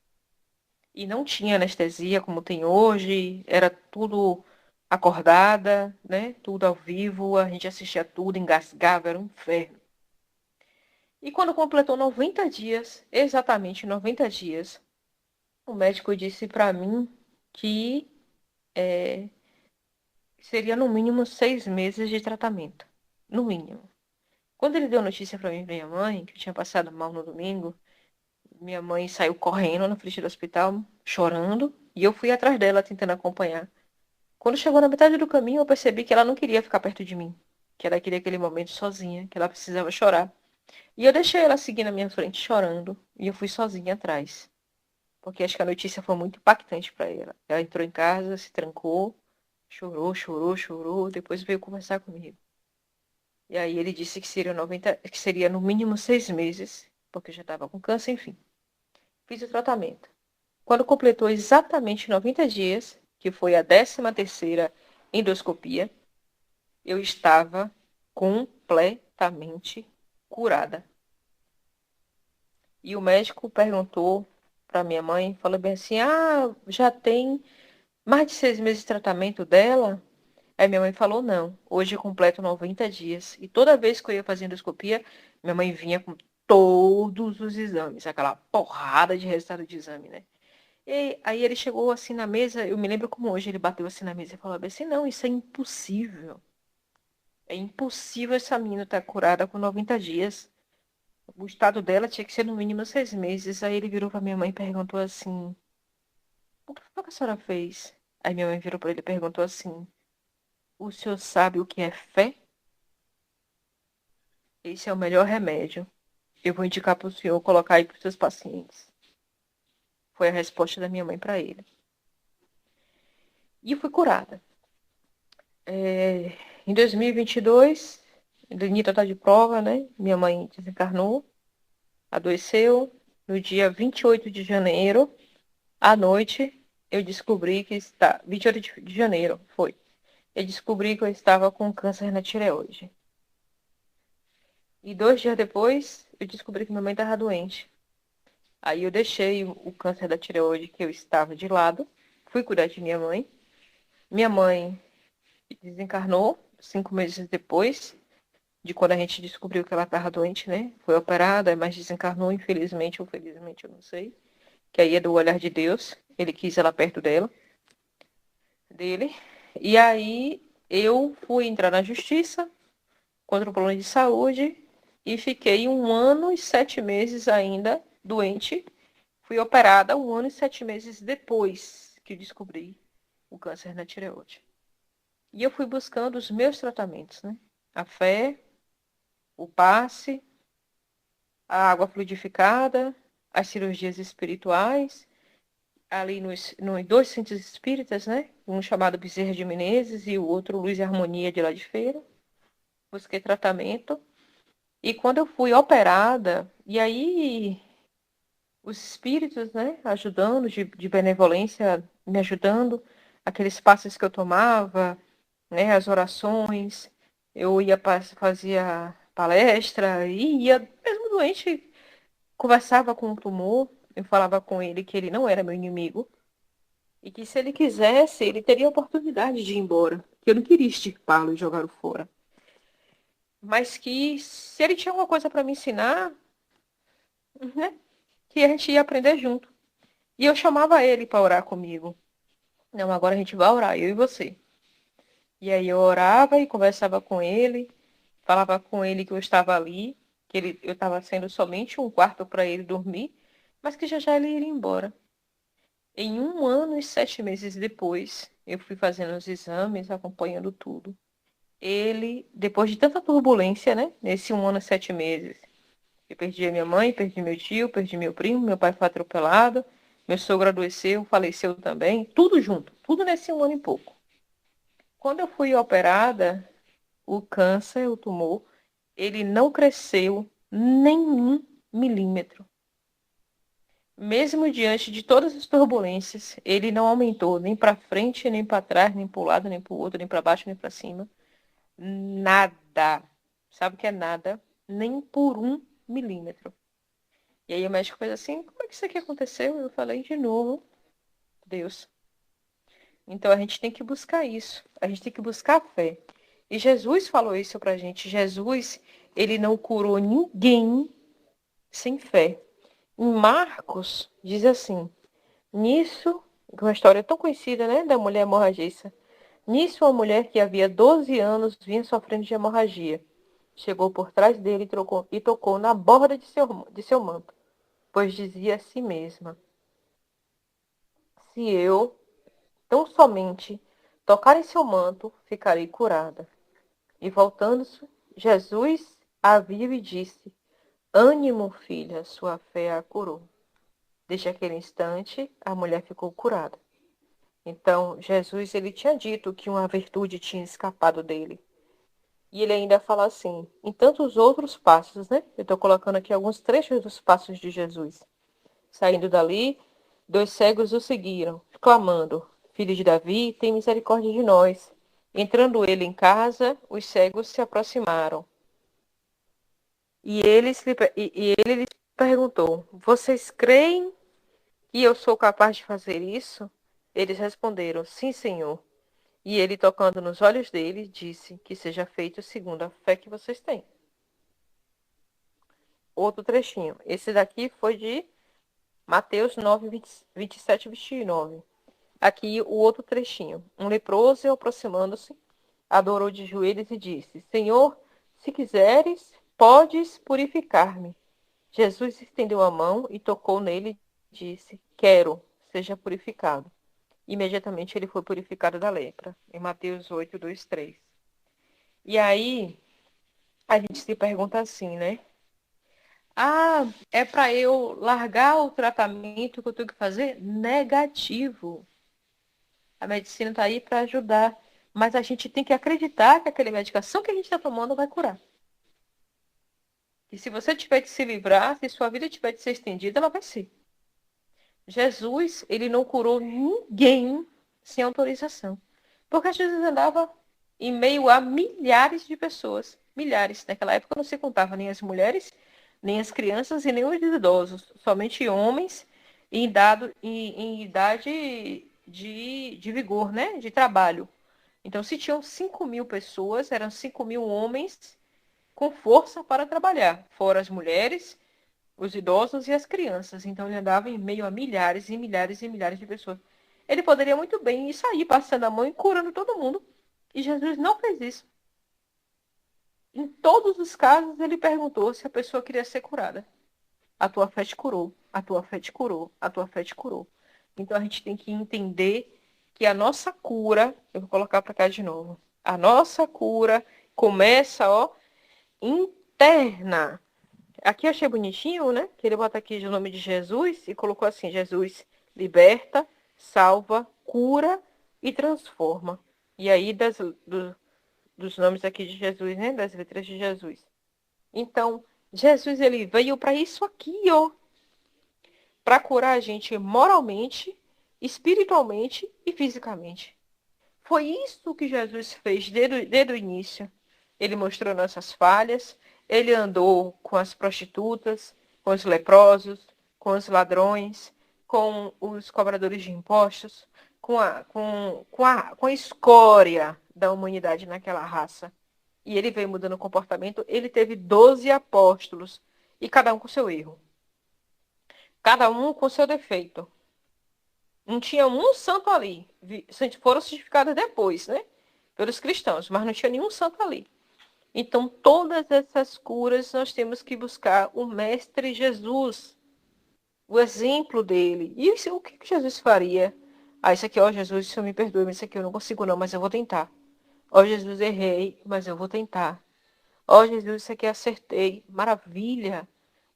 E não tinha anestesia como tem hoje, era tudo acordada, né? Tudo ao vivo, a gente assistia tudo, engasgava, era um inferno. E quando completou 90 dias, exatamente 90 dias, o médico disse para mim que seria no mínimo 6 meses de tratamento. No mínimo. Quando ele deu notícia para mim e minha mãe, que eu tinha passado mal no domingo, minha mãe saiu correndo na frente do hospital, chorando, e eu fui atrás dela tentando acompanhar. Quando chegou na metade do caminho, eu percebi que ela não queria ficar perto de mim, que ela queria aquele momento sozinha, que ela precisava chorar. E eu deixei ela seguir na minha frente chorando, e eu fui sozinha atrás. Porque acho que a notícia foi muito impactante para ela. Ela entrou em casa, se trancou, chorou, chorou, chorou, depois veio conversar comigo. E aí ele disse que seria no mínimo 6 meses, porque eu já estava com câncer, enfim. Fiz o tratamento. Quando completou exatamente 90 dias, que foi a 13ª endoscopia, eu estava completamente curada. E o médico perguntou para minha mãe, falou bem assim, já tem mais de 6 meses de tratamento dela? Aí minha mãe falou, não, hoje eu completo 90 dias. E toda vez que eu ia fazer endoscopia, minha mãe vinha com todos os exames, aquela porrada de resultado de exame, né? E aí ele chegou assim na mesa, eu me lembro como hoje, ele bateu assim na mesa e falou assim, não, isso é impossível. É impossível essa menina estar curada com 90 dias. O estado dela tinha que ser no mínimo 6 meses. Aí ele virou para minha mãe e perguntou assim, o que foi que a senhora fez? Aí minha mãe virou para ele e perguntou assim, o senhor sabe o que é fé? Esse é o melhor remédio. Eu vou indicar para o senhor colocar aí para os seus pacientes. Foi a resposta da minha mãe para ele. E eu fui curada. Em 2022, Lenita tá de prova, né? Minha mãe desencarnou, adoeceu. No dia 28 de janeiro, à noite, eu descobri que está... 28 de janeiro, foi. Eu descobri que eu estava com câncer na tireoide. E 2 dias depois, eu descobri que minha mãe estava doente. Aí eu deixei o câncer da tireoide que eu estava de lado, fui cuidar de minha mãe. Minha mãe desencarnou 5 meses depois de quando a gente descobriu que ela estava doente, né? Foi operada, mas desencarnou, infelizmente ou felizmente, eu não sei. Que aí é do olhar de Deus. Ele quis ela perto dele. E aí eu fui entrar na justiça contra o plano de saúde e fiquei 1 ano e 7 meses ainda doente. Fui operada 1 ano e 7 meses depois que eu descobri o câncer na tireoide. E eu fui buscando os meus tratamentos, né? A fé, o passe, a água fluidificada, as cirurgias espirituais, ali nos 2 centros espíritas, né? Um chamado Bezerra de Menezes e o outro Luz e Harmonia de lá de Feira. Busquei tratamento. E quando eu fui operada, e aí os espíritos, né, ajudando, de benevolência, me ajudando, aqueles passos que eu tomava, né, as orações, eu fazia palestra, e ia, mesmo doente, conversava com o tumor, eu falava com ele que ele não era meu inimigo, e que se ele quisesse, ele teria a oportunidade de ir embora, que eu não queria extirpá-lo e jogá-lo fora. Mas que se ele tinha alguma coisa para me ensinar, né, que a gente ia aprender junto. E eu chamava ele para orar comigo. Não, agora a gente vai orar, eu e você. E aí eu orava e conversava com ele, falava com ele que eu estava ali, que eu estava sendo somente um quarto para ele dormir, mas que já já ele iria embora. Em 1 ano e 7 meses depois, eu fui fazendo os exames, acompanhando tudo. Ele, depois de tanta turbulência, né, nesse 1 ano e 7 meses, eu perdi a minha mãe, perdi meu tio, perdi meu primo, meu pai foi atropelado, meu sogro adoeceu, faleceu também, tudo junto, tudo nesse 1 ano e pouco. Quando eu fui operada, o câncer, o tumor, ele não cresceu nem 1 milímetro. Mesmo diante de todas as turbulências, ele não aumentou nem para frente, nem para trás, nem para o lado, nem para o outro, nem para baixo, nem para cima. Nada. Sabe o que é nada? Nem por 1 milímetro. E aí o médico fez assim, como é que isso aqui aconteceu? Eu falei de novo, Deus. Então a gente tem que buscar isso. A gente tem que buscar a fé. E Jesus falou isso pra gente. Jesus, ele não curou ninguém sem fé. Em Marcos, diz assim, nisso, uma história tão conhecida, né, da mulher hemorragista. Nisso, uma mulher que havia 12 anos vinha sofrendo de hemorragia. Chegou por trás dele e tocou na borda de seu manto, pois dizia a si mesma, se eu tão somente tocar em seu manto, ficarei curada. E voltando-se, Jesus a viu e disse, ânimo, filha, sua fé a curou. Desde aquele instante, a mulher ficou curada. Então, Jesus, ele tinha dito que uma virtude tinha escapado dele. E ele ainda fala assim, em tantos outros passos, né? Eu estou colocando aqui alguns trechos dos passos de Jesus. Saindo dali, 2 cegos o seguiram, clamando, Filho de Davi, tem misericórdia de nós. Entrando ele em casa, os cegos se aproximaram. E ele lhes perguntou, vocês creem que eu sou capaz de fazer isso? Eles responderam, sim, Senhor. E ele, tocando nos olhos deles, disse, que seja feito segundo a fé que vocês têm. Outro trechinho. Esse daqui foi de Mateus 9, 27 e 29. Aqui o outro trechinho. Um leproso, aproximando-se, adorou de joelhos e disse, Senhor, se quiseres, podes purificar-me. Jesus estendeu a mão e tocou nele e disse, quero, seja purificado. Imediatamente ele foi purificado da lepra. Em Mateus 8, 2, 3. E aí, a gente se pergunta assim, né? Ah, é para eu largar o tratamento que eu tenho que fazer? Negativo. A medicina está aí para ajudar. Mas a gente tem que acreditar que aquela medicação que a gente está tomando vai curar. que se você tiver de se livrar, se sua vida tiver de ser estendida, ela vai ser. Jesus, ele não curou ninguém sem autorização. Porque Jesus andava em meio a milhares de pessoas. Milhares. Naquela época não se contava nem as mulheres, nem as crianças e nem os idosos. Somente homens em idade de vigor, né? De trabalho. Então, se tinham 5.000 pessoas, eram 5.000 homens com força para trabalhar. Fora as mulheres, os idosos e as crianças. Então ele andava em meio a milhares e milhares e milhares de pessoas. Ele poderia muito bem ir sair passando a mão e curando todo mundo. E Jesus não fez isso. Em todos os casos, ele perguntou se a pessoa queria ser curada. A tua fé te curou, a tua fé te curou, a tua fé te curou. Então a gente tem que entender que a nossa cura, eu vou colocar para cá de novo, a nossa cura começa, ó, interna. Aqui eu achei bonitinho, né? Que ele bota aqui o nome de Jesus e colocou assim: Jesus liberta, salva, cura e transforma. E aí dos nomes aqui de Jesus, né? Das letras de Jesus. Então, Jesus ele veio para isso aqui, ó, para curar a gente moralmente, espiritualmente e fisicamente. Foi isso que Jesus fez desde o início. Ele mostrou nossas falhas, ele andou com as prostitutas, com os leprosos, com os ladrões, com os cobradores de impostos, com a escória da humanidade naquela raça. E ele veio mudando o comportamento. Ele teve 12 apóstolos, e cada um com seu erro. Cada um com seu defeito. Não tinha um santo ali. Foram santificados depois, né? Pelos cristãos, mas não tinha nenhum santo ali. Então, todas essas curas nós temos que buscar o Mestre Jesus, o exemplo dele. E isso, o que Jesus faria? Ah, isso aqui, ó, Jesus, o Senhor me perdoe, mas isso aqui eu não consigo não, mas eu vou tentar. Ó, Jesus, errei, mas eu vou tentar. Ó, Jesus, isso aqui acertei. Maravilha.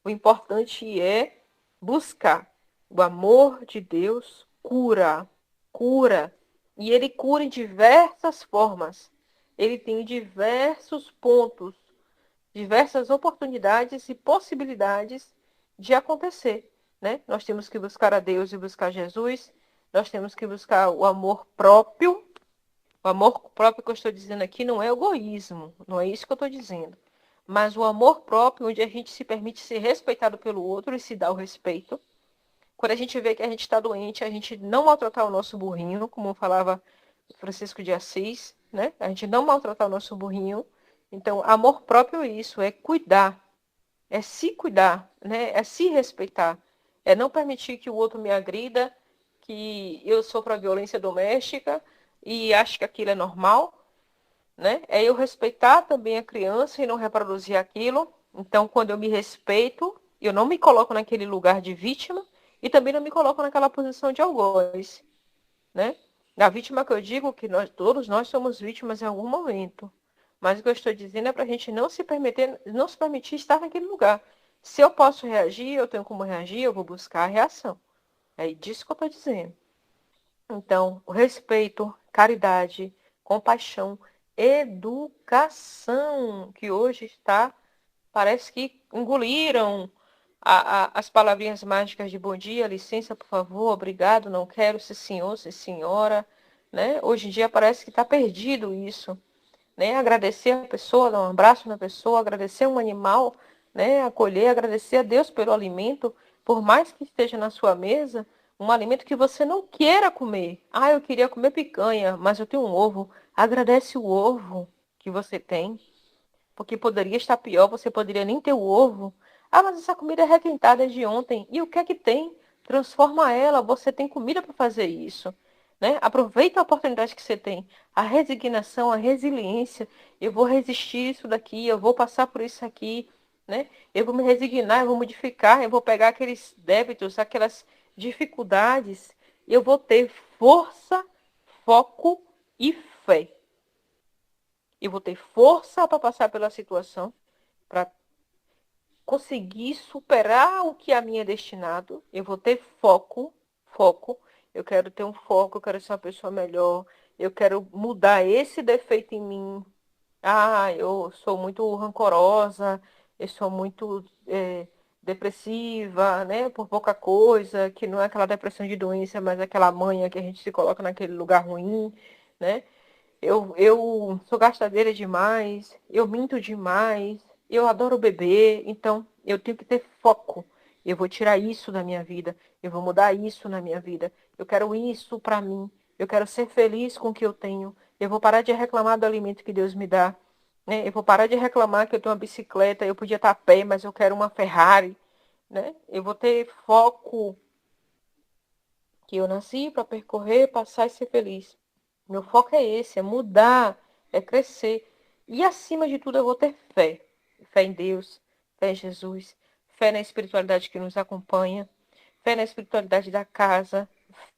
O importante é buscar. O amor de Deus cura, cura. E ele cura em diversas formas. Ele tem diversos pontos, diversas oportunidades e possibilidades de acontecer, né? Nós temos que buscar a Deus e buscar Jesus. Nós temos que buscar o amor próprio. O amor próprio que eu estou dizendo aqui não é egoísmo, não é isso que eu estou dizendo. Mas o amor próprio, onde a gente se permite ser respeitado pelo outro e se dá o respeito. Quando a gente vê que a gente está doente, a gente não maltratar o nosso burrinho, como falava Francisco de Assis, né? A gente não maltratar o nosso burrinho. Então, amor próprio é isso, é cuidar, é se cuidar, né? É se respeitar, é não permitir que o outro me agrida, que eu sofra violência doméstica e acho que aquilo é normal, né? É eu respeitar também a criança e não reproduzir aquilo. Então, quando eu me respeito, eu não me coloco naquele lugar de vítima e também não me coloco naquela posição de algoz, né? A vítima que eu digo que todos nós somos vítimas em algum momento. Mas o que eu estou dizendo é para a gente não se permitir estar naquele lugar. Se eu posso reagir, eu tenho como reagir, eu vou buscar a reação. É disso que eu estou dizendo. Então, o respeito, caridade, compaixão, educação, que hoje está, parece que engoliram as palavrinhas mágicas de bom dia, licença, por favor, obrigado, não quero, se senhor, se senhora, né? Hoje em dia parece que está perdido isso, né? Agradecer a pessoa, dar um abraço na pessoa, agradecer um animal, né? Acolher, agradecer a Deus pelo alimento, por mais que esteja na sua mesa, um alimento que você não queira comer. Ah, eu queria comer picanha, mas eu tenho um ovo. Agradece o ovo que você tem, porque poderia estar pior, você poderia nem ter o ovo. Ah, mas essa comida é requentada de ontem. E o que é que tem? Transforma ela, você tem comida para fazer isso. Né? Aproveita a oportunidade que você tem. A resignação, a resiliência. Eu vou resistir isso daqui, eu vou passar por isso aqui. Né? Eu vou me resignar, eu vou modificar, eu vou pegar aqueles débitos, aquelas dificuldades. Eu vou ter força, foco e fé. Eu vou ter força para passar pela situação, para conseguir superar o que a mim é destinado. Eu vou ter foco. Eu quero ter um foco, eu quero ser uma pessoa melhor. Eu quero mudar esse defeito em mim. Ah, eu sou muito rancorosa. eu sou muito depressiva, né? Por pouca coisa, que não é aquela depressão de doença, mas aquela manha que a gente se coloca naquele lugar ruim, né? Eu sou gastadeira demais, eu minto demais, eu adoro beber, então eu tenho que ter foco. Eu vou tirar isso da minha vida, eu vou mudar isso na minha vida. Eu quero isso para mim, eu quero ser feliz com o que eu tenho. Eu vou parar de reclamar do alimento que Deus me dá, né? Eu vou parar de reclamar que eu tenho uma bicicleta, eu podia estar a pé, mas eu quero uma Ferrari, né? Eu vou ter foco que eu nasci para percorrer, passar e ser feliz. Meu foco é esse, é mudar, é crescer. E acima de tudo eu vou ter fé. Fé em Deus, fé em Jesus, fé na espiritualidade que nos acompanha, fé na espiritualidade da casa,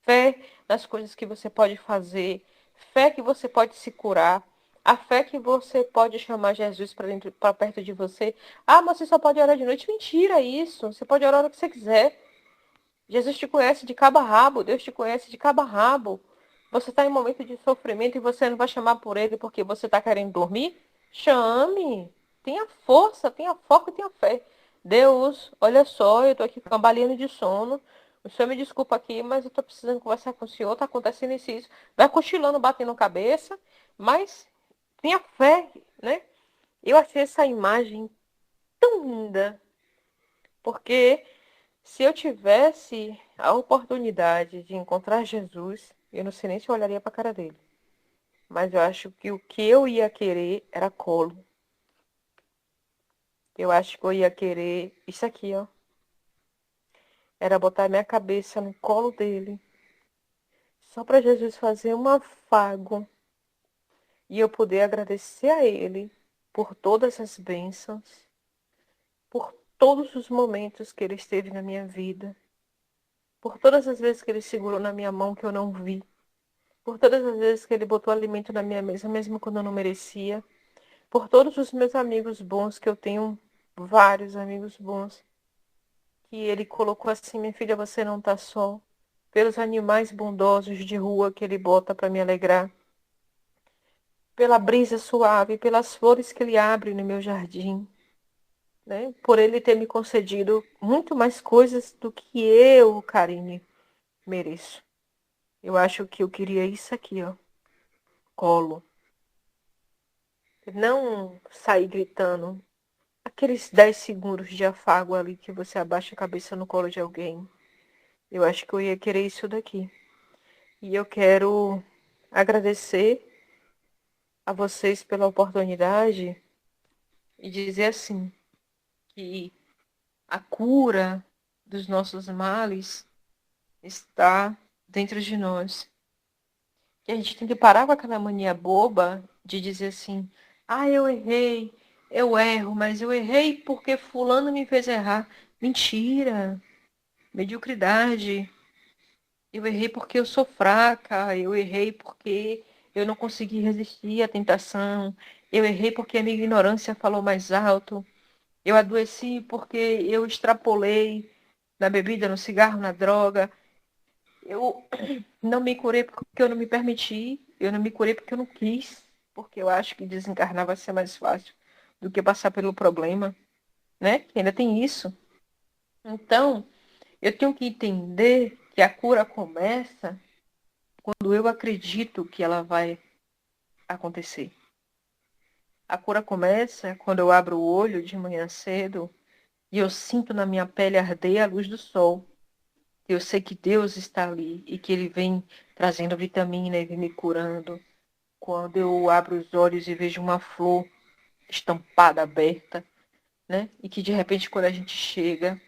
fé nas coisas que você pode fazer, fé que você pode se curar, a fé que você pode chamar Jesus para dentro, para perto de você. Ah, mas você só pode orar de noite. Mentira isso. Você pode orar o que você quiser. Jesus te conhece de cabo a rabo, Deus te conhece de cabo a rabo. Você está em um momento de sofrimento e você não vai chamar por ele porque você está querendo dormir? Chame. Tenha força, tenha foco e tenha fé. Deus, olha só, eu estou aqui cambaleando de sono. O senhor me desculpa aqui, mas eu estou precisando conversar com o senhor. Está acontecendo isso e isso. Vai cochilando, batendo cabeça, mas tenha fé, né? Eu achei essa imagem tão linda, porque se eu tivesse a oportunidade de encontrar Jesus, eu não sei nem se eu olharia para a cara dele. Mas eu acho que o que eu ia querer era colo. Eu acho que eu ia querer isso aqui, ó. Era botar minha cabeça no colo dele. Só para Jesus fazer um afago. E eu poder agradecer a ele por todas as bênçãos, por todos os momentos que ele esteve na minha vida, por todas as vezes que ele segurou na minha mão que eu não vi, por todas as vezes que ele botou alimento na minha mesa, mesmo quando eu não merecia, por todos os meus amigos bons, que eu tenho vários amigos bons, que ele colocou assim: minha filha, você não tá só, pelos animais bondosos de rua que ele bota para me alegrar, pela brisa suave, pelas flores que ele abre no meu jardim, né? Por ele ter me concedido muito mais coisas do que eu, Karine, mereço. Eu acho que eu queria isso aqui, ó, colo. Não sair gritando. Aqueles 10 segundos de afago ali que você abaixa a cabeça no colo de alguém. Eu acho que eu ia querer isso daqui. E eu quero agradecer a vocês pela oportunidade e dizer assim, que a cura dos nossos males está dentro de nós. Que a gente tem que parar com aquela mania boba de dizer assim: ah, eu errei, eu erro, mas eu errei porque fulano me fez errar. Mentira, mediocridade. Eu errei porque eu sou fraca, eu errei porque eu não consegui resistir à tentação, eu errei porque a minha ignorância falou mais alto, eu adoeci porque eu extrapolei na bebida, no cigarro, na droga. Eu não me curei porque eu não me permiti. Eu não me curei porque eu não quis. Porque eu acho que desencarnar vai ser mais fácil do que passar pelo problema, né? Que ainda tem isso. Então, eu tenho que entender que a cura começa quando eu acredito que ela vai acontecer. A cura começa quando eu abro o olho de manhã cedo e eu sinto na minha pele arder a luz do sol. Eu sei que Deus está ali e que Ele vem trazendo vitamina e vem me curando. Quando eu abro os olhos e vejo uma flor estampada, aberta, né? E que de repente quando a gente chega,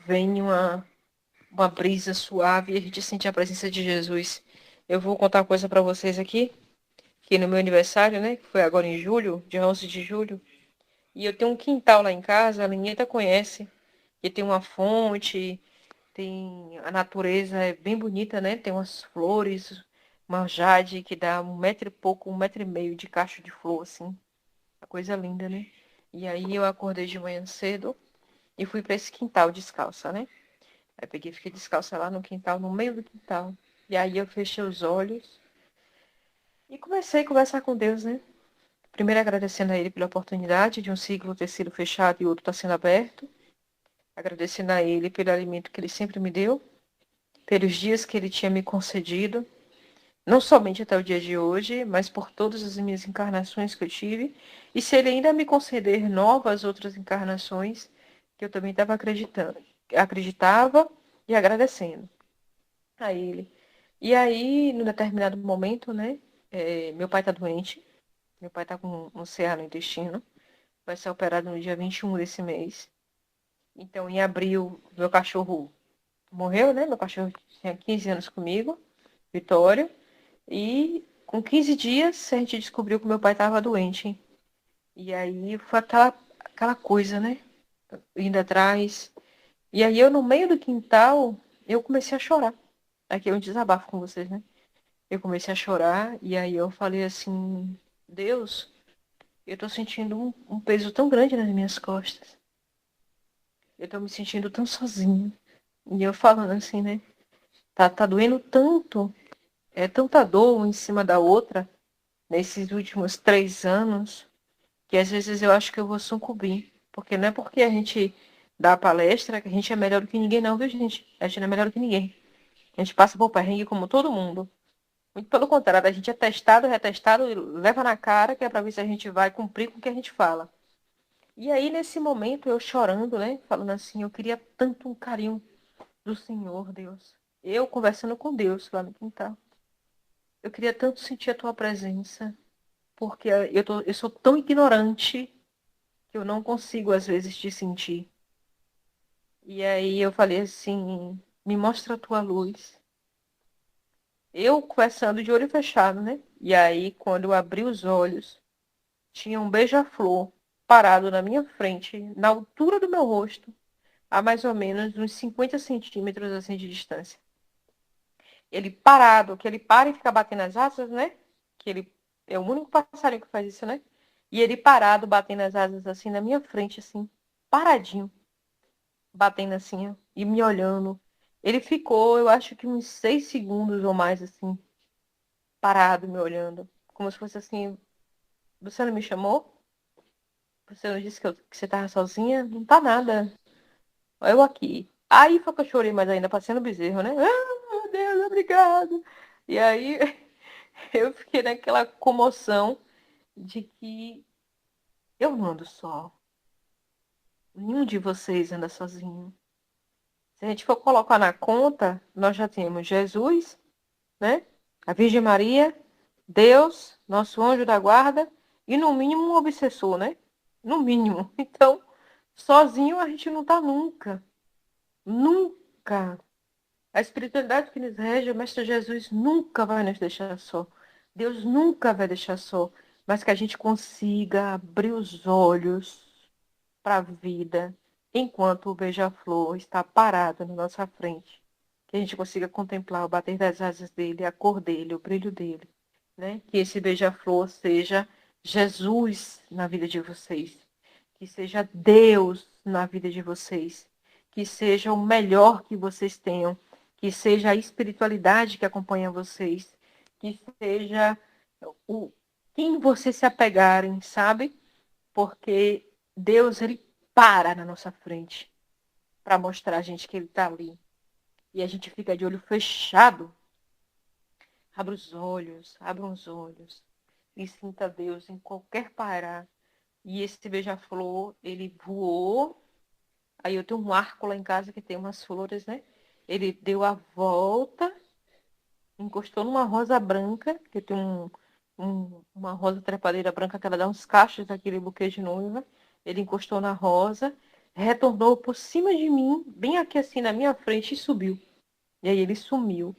vem uma brisa suave e a gente sente a presença de Jesus. Eu vou contar uma coisa para vocês aqui, que no meu aniversário, né? Que foi agora em julho, dia 11 de julho, e eu tenho um quintal lá em casa, a Lenita conhece, que tem uma fonte, tem a natureza é bem bonita, né? Tem umas flores, uma jade que dá 1 metro e pouco, 1 metro e meio de cacho de flor, assim. Uma coisa linda, né? E aí eu acordei de manhã cedo e fui para esse quintal descalça, né? Aí peguei e fiquei descalça lá no quintal, no meio do quintal. E aí eu fechei os olhos e comecei a conversar com Deus, né? Primeiro agradecendo a ele pela oportunidade de um ciclo ter sido fechado e outro estar sendo aberto. Agradecendo a ele pelo alimento que ele sempre me deu, pelos dias que ele tinha me concedido, não somente até o dia de hoje, mas por todas as minhas encarnações que eu tive, e se ele ainda me conceder novas outras encarnações, que eu também acreditava e agradecendo a ele. E aí, num determinado momento, né, meu pai está doente, meu pai está com um CA no intestino, vai ser operado no dia 21 desse mês. Então, em abril, meu cachorro morreu, né? Meu cachorro tinha 15 anos comigo, Vitório. E com 15 dias a gente descobriu que meu pai estava doente. Hein? E aí foi aquela coisa, né? Indo atrás. E aí eu, no meio do quintal, eu comecei a chorar. Aqui é um desabafo com vocês, né? Eu comecei a chorar e aí eu falei assim, Deus, eu tô sentindo um peso tão grande nas minhas costas. Eu tô me sentindo tão sozinha. E eu falando assim, né? Tá doendo tanto. É tanta dor uma em cima da outra nesses últimos 3 anos que às vezes eu acho que eu vou sucumbir. Porque não é porque a gente dá a palestra que a gente é melhor do que ninguém, não, viu, gente? A gente não é melhor do que ninguém. A gente passa por perrengue como todo mundo. Muito pelo contrário, a gente é testado, retestado, e leva na cara, que é pra ver se a gente vai cumprir com o que a gente fala. E aí, nesse momento, eu chorando, né? Falando assim, eu queria tanto um carinho do Senhor, Deus. Eu conversando com Deus lá no quintal. Eu queria tanto sentir a tua presença, porque eu sou tão ignorante que eu não consigo, às vezes, te sentir. E aí eu falei assim, me mostra a tua luz. Eu conversando de olho fechado, né? E aí, quando eu abri os olhos, tinha um beija-flor parado na minha frente, na altura do meu rosto, a mais ou menos uns 50 centímetros assim de distância. Ele parado, que ele para e fica batendo as asas, né? Que ele é o único passarinho que faz isso, né? E ele parado, batendo as asas assim na minha frente, assim, paradinho, batendo assim, ó, e me olhando. Ele ficou, eu acho que uns 6 segundos ou mais, assim, parado, me olhando. Como se fosse assim, você não me chamou? Você não disse que você tava sozinha? Não tá nada. Eu aqui. Aí foi que eu chorei mais ainda, passando bezerro, né? Ah, meu Deus, obrigado. E aí eu fiquei naquela comoção de que eu não ando só. Nenhum de vocês anda sozinho. Se a gente for colocar na conta, nós já temos Jesus, né? A Virgem Maria, Deus, nosso anjo da guarda e no mínimo um obsessor, né? No mínimo. Então, sozinho a gente não tá nunca. Nunca. A espiritualidade que nos rege, o Mestre Jesus nunca vai nos deixar só. Deus nunca vai deixar só. Mas que a gente consiga abrir os olhos para a vida enquanto o beija-flor está parado na nossa frente. Que a gente consiga contemplar o bater das asas dele, a cor dele, o brilho dele. Né? Que esse beija-flor seja Jesus na vida de vocês. Que seja Deus na vida de vocês. Que seja o melhor que vocês tenham. Que seja a espiritualidade que acompanha vocês. Que seja o quem vocês se apegarem, sabe? Porque Deus, ele para na nossa frente para mostrar a gente que ele está ali. E a gente fica de olho fechado. Abra os olhos e sinta Deus em qualquer parar. E esse beija-flor, ele voou. Aí eu tenho um arco lá em casa que tem umas flores, né? Ele deu a volta, encostou numa rosa branca, que tem uma rosa trepadeira branca que ela dá uns cachos daquele buquê de noiva. Ele encostou na rosa, retornou por cima de mim, bem aqui assim na minha frente e subiu. E aí ele sumiu,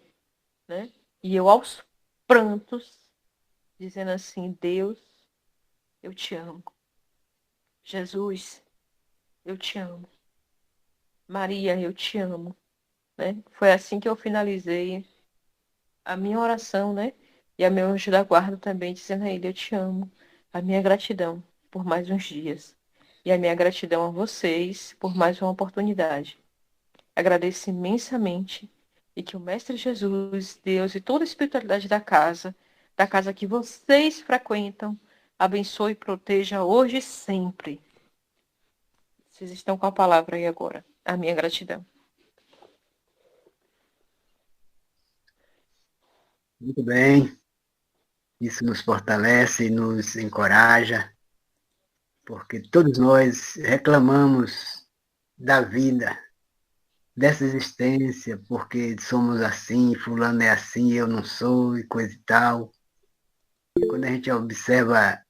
né? E eu aos prantos, dizendo assim, Deus, eu te amo. Jesus, eu te amo. Maria, eu te amo. Né? Foi assim que eu finalizei a minha oração, né? E a meu anjo da guarda também, dizendo a ele, eu te amo. A minha gratidão por mais uns dias. E a minha gratidão a vocês por mais uma oportunidade. Agradeço imensamente e que o Mestre Jesus, Deus e toda a espiritualidade da casa que vocês frequentam, abençoe e proteja hoje e sempre. Vocês estão com a palavra aí agora. A minha gratidão. Muito bem. Isso nos fortalece e nos encoraja, porque todos nós reclamamos da vida, dessa existência, porque somos assim, fulano é assim, eu não sou, e coisa e tal. E quando a gente observa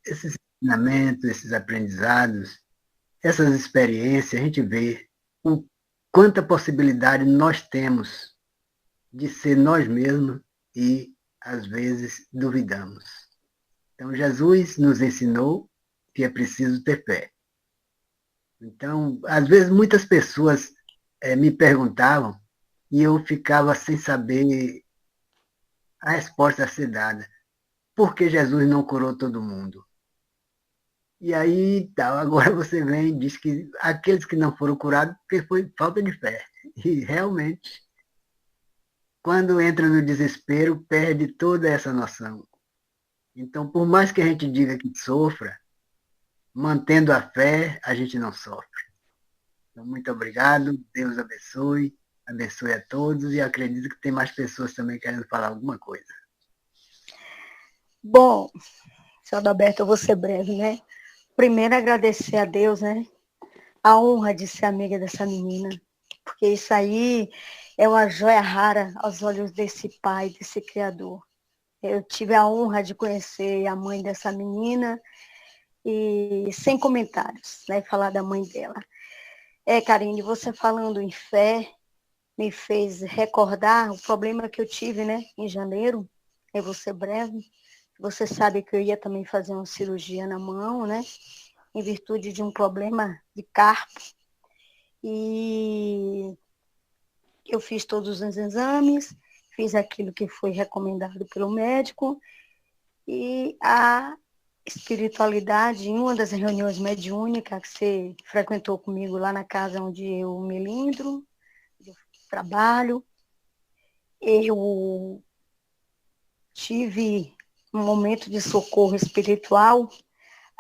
esses ensinamentos, esses aprendizados, essas experiências, a gente vê o quanta possibilidade nós temos de ser nós mesmos e, às vezes, duvidamos. Então, Jesus nos ensinou que é preciso ter fé. Então, às vezes, muitas pessoas me perguntavam e eu ficava sem saber a resposta a ser dada. Por que Jesus não curou todo mundo? E aí, tal, agora você vem e diz que aqueles que não foram curados porque foi falta de fé. E realmente, quando entra no desespero, perde toda essa noção. Então, por mais que a gente diga que sofra, mantendo a fé, a gente não sofre. Então, muito obrigado, Deus abençoe, abençoe a todos e acredito que tem mais pessoas também querendo falar alguma coisa. Bom, seu Adalberto, eu vou ser breve, né? Primeiro, agradecer a Deus, né? A honra de ser amiga dessa menina, porque isso aí é uma joia rara aos olhos desse pai, desse criador. Eu tive a honra de conhecer a mãe dessa menina e sem comentários, né? Falar da mãe dela. Karine, você falando em fé, me fez recordar o problema que eu tive, né? Em janeiro, eu vou ser breve. Você sabe que eu ia também fazer uma cirurgia na mão, né? Em virtude de um problema de carpo. E eu fiz todos os exames, fiz aquilo que foi recomendado pelo médico. E a espiritualidade, em uma das reuniões mediúnicas que você frequentou comigo lá na casa onde eu melindro, eu trabalho, eu tive um momento de socorro espiritual,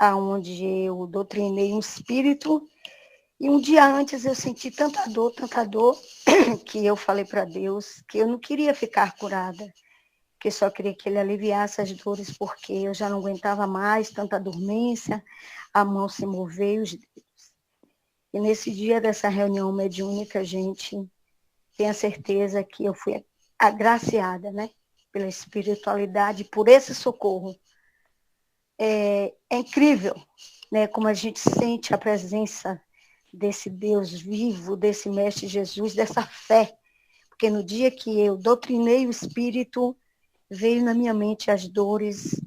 onde eu doutrinei um espírito, e um dia antes eu senti tanta dor, que eu falei para Deus que eu não queria ficar curada, que eu só queria que ele aliviasse as dores, porque eu já não aguentava mais tanta dormência, a mão se moveu, os dedos. E nesse dia dessa reunião mediúnica, gente, tenha certeza que eu fui agraciada, né? Pela espiritualidade, por esse socorro. É incrível, né? Como a gente sente a presença desse Deus vivo, desse Mestre Jesus, dessa fé. Porque no dia que eu doutrinei o Espírito, veio na minha mente as dores,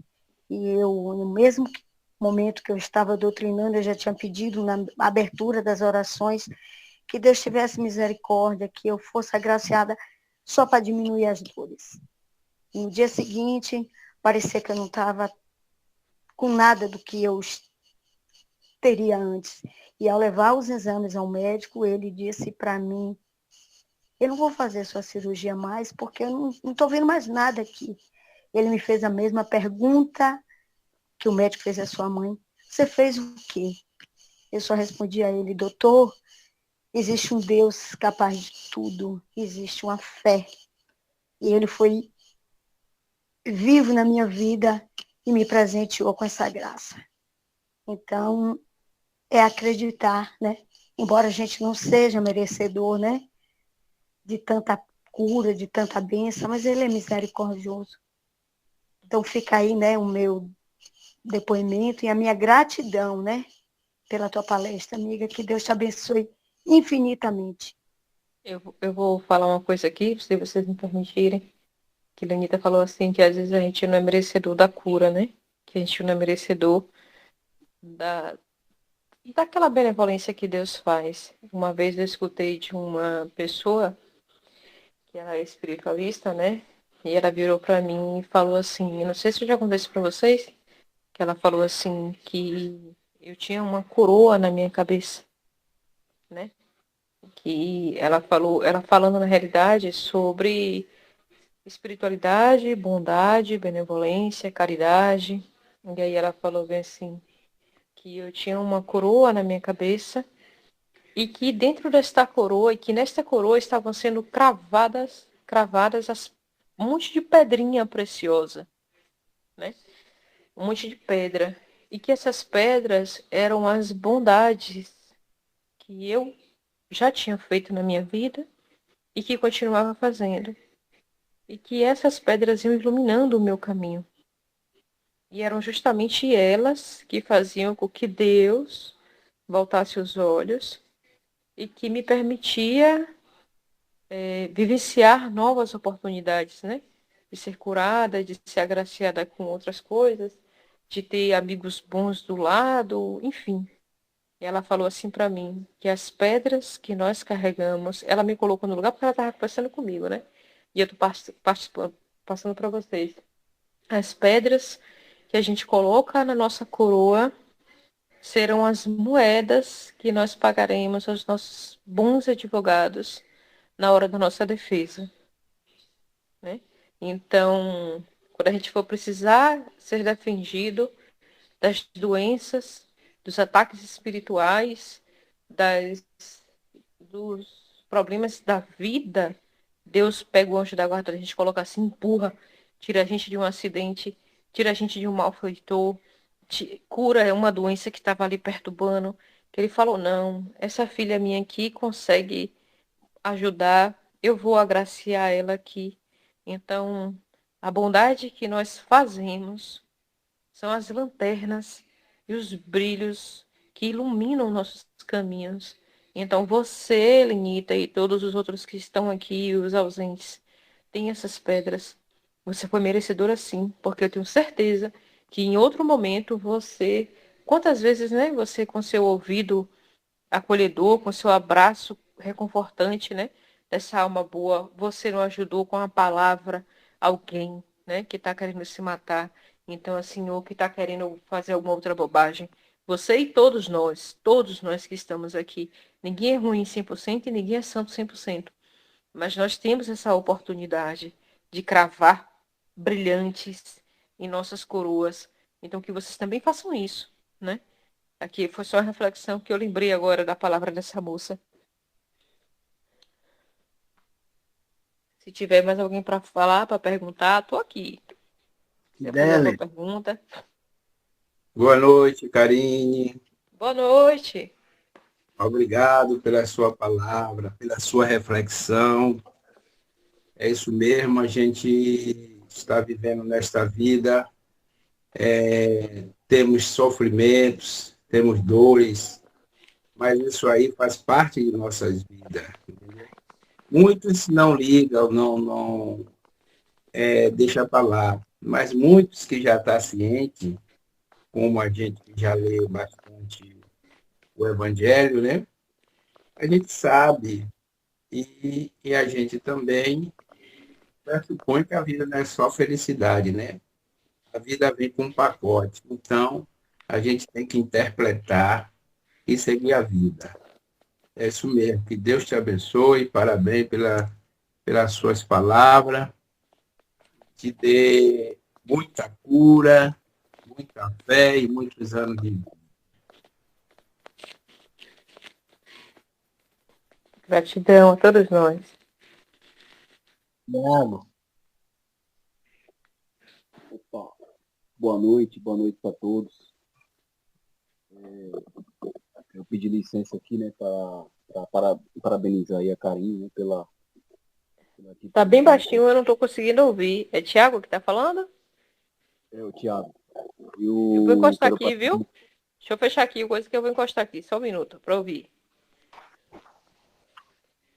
e eu, no mesmo momento que eu estava doutrinando, eu já tinha pedido na abertura das orações que Deus tivesse misericórdia, que eu fosse agraciada só para diminuir as dores. E no dia seguinte, parecia que eu não estava com nada do que eu teria antes. E ao levar os exames ao médico, ele disse para mim: eu não vou fazer sua cirurgia mais, porque eu não estou vendo mais nada aqui. Ele me fez a mesma pergunta que o médico fez à sua mãe: você fez o quê? Eu só respondi a ele: doutor, existe um Deus capaz de tudo, existe uma fé. E ele foi vivo na minha vida e me presenteou com essa graça. Então, é acreditar, né? Embora a gente não seja merecedor, né? De tanta cura, de tanta bênção, mas ele é misericordioso. Então, fica aí, né, o meu depoimento e a minha gratidão, né? Pela tua palestra, amiga. Que Deus te abençoe infinitamente. Eu vou falar uma coisa aqui, se vocês me permitirem. Que Lenita falou assim, que às vezes a gente não é merecedor da cura, né? Que a gente não é merecedor da, daquela benevolência que Deus faz. Uma vez eu escutei de uma pessoa que era espiritualista, né? E ela virou para mim e falou assim, eu não sei se já aconteceu para vocês, que ela falou assim que eu tinha uma coroa na minha cabeça, né? Que ela falando na realidade sobre espiritualidade, bondade, benevolência, caridade. E aí ela falou bem assim, que eu tinha uma coroa na minha cabeça e que dentro desta coroa, e que nesta coroa estavam sendo cravadas um monte de pedrinha preciosa, né? Um monte de pedra. E que essas pedras eram as bondades que eu já tinha feito na minha vida e que continuava fazendo. E que essas pedras iam iluminando o meu caminho. E eram justamente elas que faziam com que Deus voltasse os olhos e que me permitia vivenciar novas oportunidades, né? De ser curada, de ser agraciada com outras coisas, de ter amigos bons do lado, enfim. E ela falou assim para mim, que as pedras que nós carregamos, ela me colocou no lugar porque ela estava conversando comigo, né? E eu estou passando para vocês. As pedras que a gente coloca na nossa coroa serão as moedas que nós pagaremos aos nossos bons advogados na hora da nossa defesa, né? Então, quando a gente for precisar ser defendido das doenças, dos ataques espirituais, das, dos problemas da vida, Deus pega o anjo da guarda, a gente coloca assim, empurra, tira a gente de um acidente, tira a gente de um malfeitor, cura uma doença que estava ali perturbando, que ele falou, não, essa filha minha aqui consegue ajudar, eu vou agraciar ela aqui. Então, a bondade que nós fazemos são as lanternas e os brilhos que iluminam nossos caminhos. Então, você, Lenita, e todos os outros que estão aqui, os ausentes, têm essas pedras. Você foi merecedora sim, porque eu tenho certeza que em outro momento você, quantas vezes, né, você com seu ouvido acolhedor, com seu abraço reconfortante, né? Dessa alma boa. Você não ajudou com a palavra alguém, né? Que está querendo se matar. Então, assim, ou que está querendo fazer alguma outra bobagem. Você e todos nós que estamos aqui. Ninguém é ruim 100% e ninguém é santo 100%. Mas nós temos essa oportunidade de cravar brilhantes em nossas coroas. Então, que vocês também façam isso, né? Aqui foi só uma reflexão que eu lembrei agora da palavra dessa moça. Se tiver mais alguém para falar, para perguntar, estou aqui. Se quiser fazer alguma Dele, pergunta. Boa noite, Karine. Boa noite. Obrigado pela sua palavra, pela sua reflexão. É isso mesmo, a gente está vivendo nesta vida, temos sofrimentos, temos dores, mas isso aí faz parte de nossas vidas. Entendeu? Muitos não ligam, não deixa para lá, mas muitos que já estão cientes, como a gente que já leu bastante o Evangelho, né? A gente sabe e a gente também pressupõe que a vida não é só felicidade, né? A vida vem com um pacote. Então, a gente tem que interpretar e seguir a vida. É isso mesmo. Que Deus te abençoe. Parabéns pelas suas palavras. Te dê muita cura, muita fé e muitos anos de vida. Gratidão a todos nós. Thiago, Opa, boa noite para todos. Eu pedi licença aqui, né, para parabenizar aí a Karine, né, pela Tá bem atitude, né, baixinho, eu não estou conseguindo ouvir. É Tiago que está falando? o Thiago. Eu vou Eu encostar quero aqui, viu? Deixa eu fechar aqui, coisa que eu vou encostar aqui. Só um minuto para ouvir.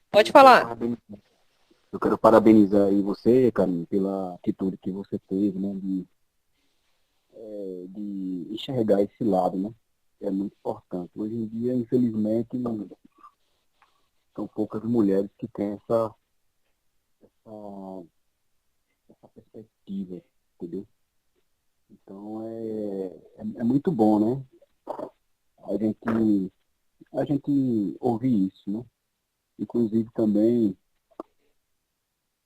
Pode eu quero falar. parabenizar, eu quero parabenizar aí você, Karine, pela atitude que você teve, né, de enxergar esse lado, né, que é muito importante. Hoje em dia, infelizmente, são poucas mulheres que têm essa, essa perspectiva, entendeu? Então é muito bom, né? A gente, a gente ouvir isso, né? Inclusive também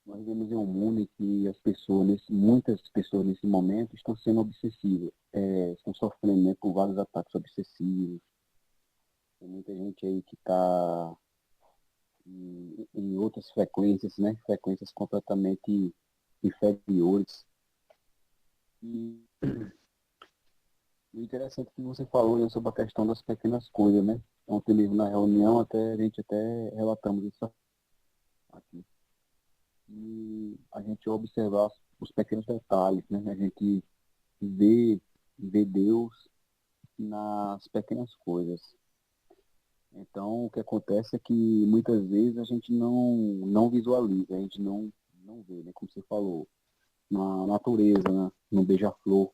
nós vemos vivemos em um mundo em que muitas pessoas nesse momento estão sendo obsessivas, estão sofrendo, né, com vários ataques obsessivos. Tem muita gente aí que está em outras frequências, né, frequências completamente inferiores. E o interessante é que você falou, né, sobre a questão das pequenas coisas, né? Ontem mesmo na reunião a gente até relatamos isso aqui. E a gente observar os pequenos detalhes, né? A gente vê Deus nas pequenas coisas. Então, o que acontece é que muitas vezes a gente não visualiza, a gente não vê, né? Como você falou, na natureza, né? No beija-flor.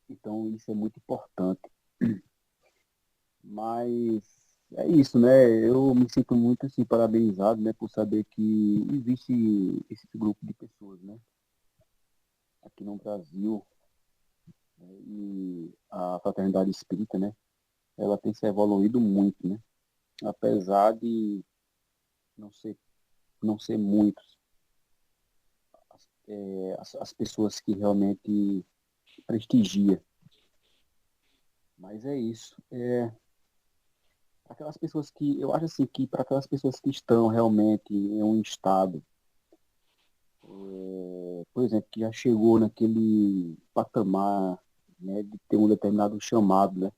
Então, isso é muito importante. Mas é isso, né? Eu me sinto muito assim, parabenizado, né, por saber que existe esse grupo de pessoas, né? Aqui no Brasil, né? E a fraternidade espírita, né? Ela tem se evoluído muito, né? Apesar de não ser muitos as pessoas que realmente prestigia. Mas é isso. Aquelas pessoas que, eu acho assim, que para aquelas pessoas que estão realmente em um estado, por exemplo, que já chegou naquele patamar, né, de ter um determinado chamado, né?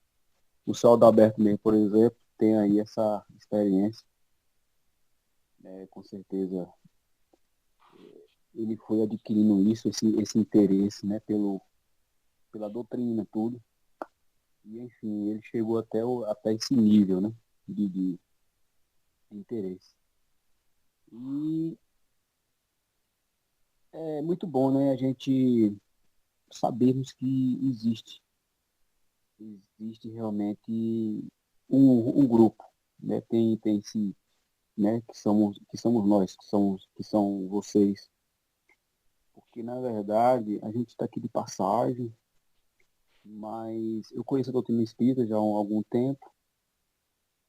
O Sol da Alberto mesmo, por exemplo, tem aí essa experiência, né, com certeza ele foi adquirindo esse interesse, né, pela doutrina, tudo. E, enfim, ele chegou até esse nível, né, de interesse. E é muito bom, né, a gente sabermos que existe realmente um grupo, né, tem esse, né, que somos nós, que são vocês, porque na verdade a gente está aqui de passagem, mas eu conheço a doutrina espírita já há algum tempo,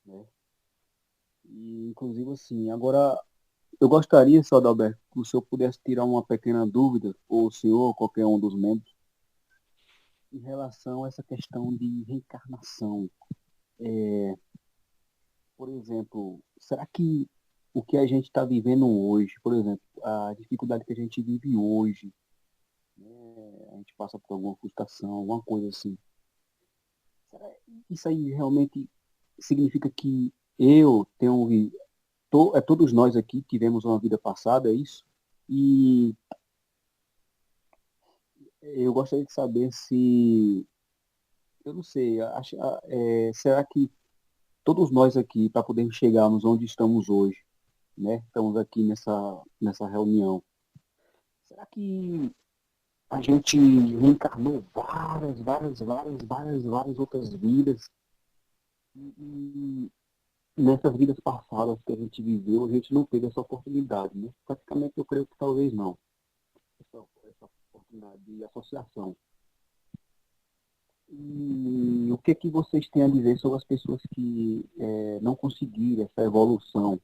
né, e inclusive assim, agora eu gostaria, só, Adalberto, que o senhor pudesse tirar uma pequena dúvida, ou o senhor, ou qualquer um dos membros, em relação a essa questão de reencarnação. Por exemplo, será que o que a gente está vivendo hoje, por exemplo, a dificuldade que a gente vive hoje, né, a gente passa por alguma frustração, alguma coisa assim, será que isso aí realmente significa que eu tenho, todos nós aqui tivemos uma vida passada, é isso? E eu gostaria de saber se, eu não sei, será que todos nós aqui, para podermos chegarmos onde estamos hoje, né? Estamos aqui nessa reunião. Será que a gente reencarnou várias outras vidas? E nessas vidas passadas que a gente viveu, a gente não teve essa oportunidade, né? Praticamente eu creio que talvez não. Essa oportunidade de associação. E o que vocês têm a dizer sobre as pessoas que não conseguiram essa evolução?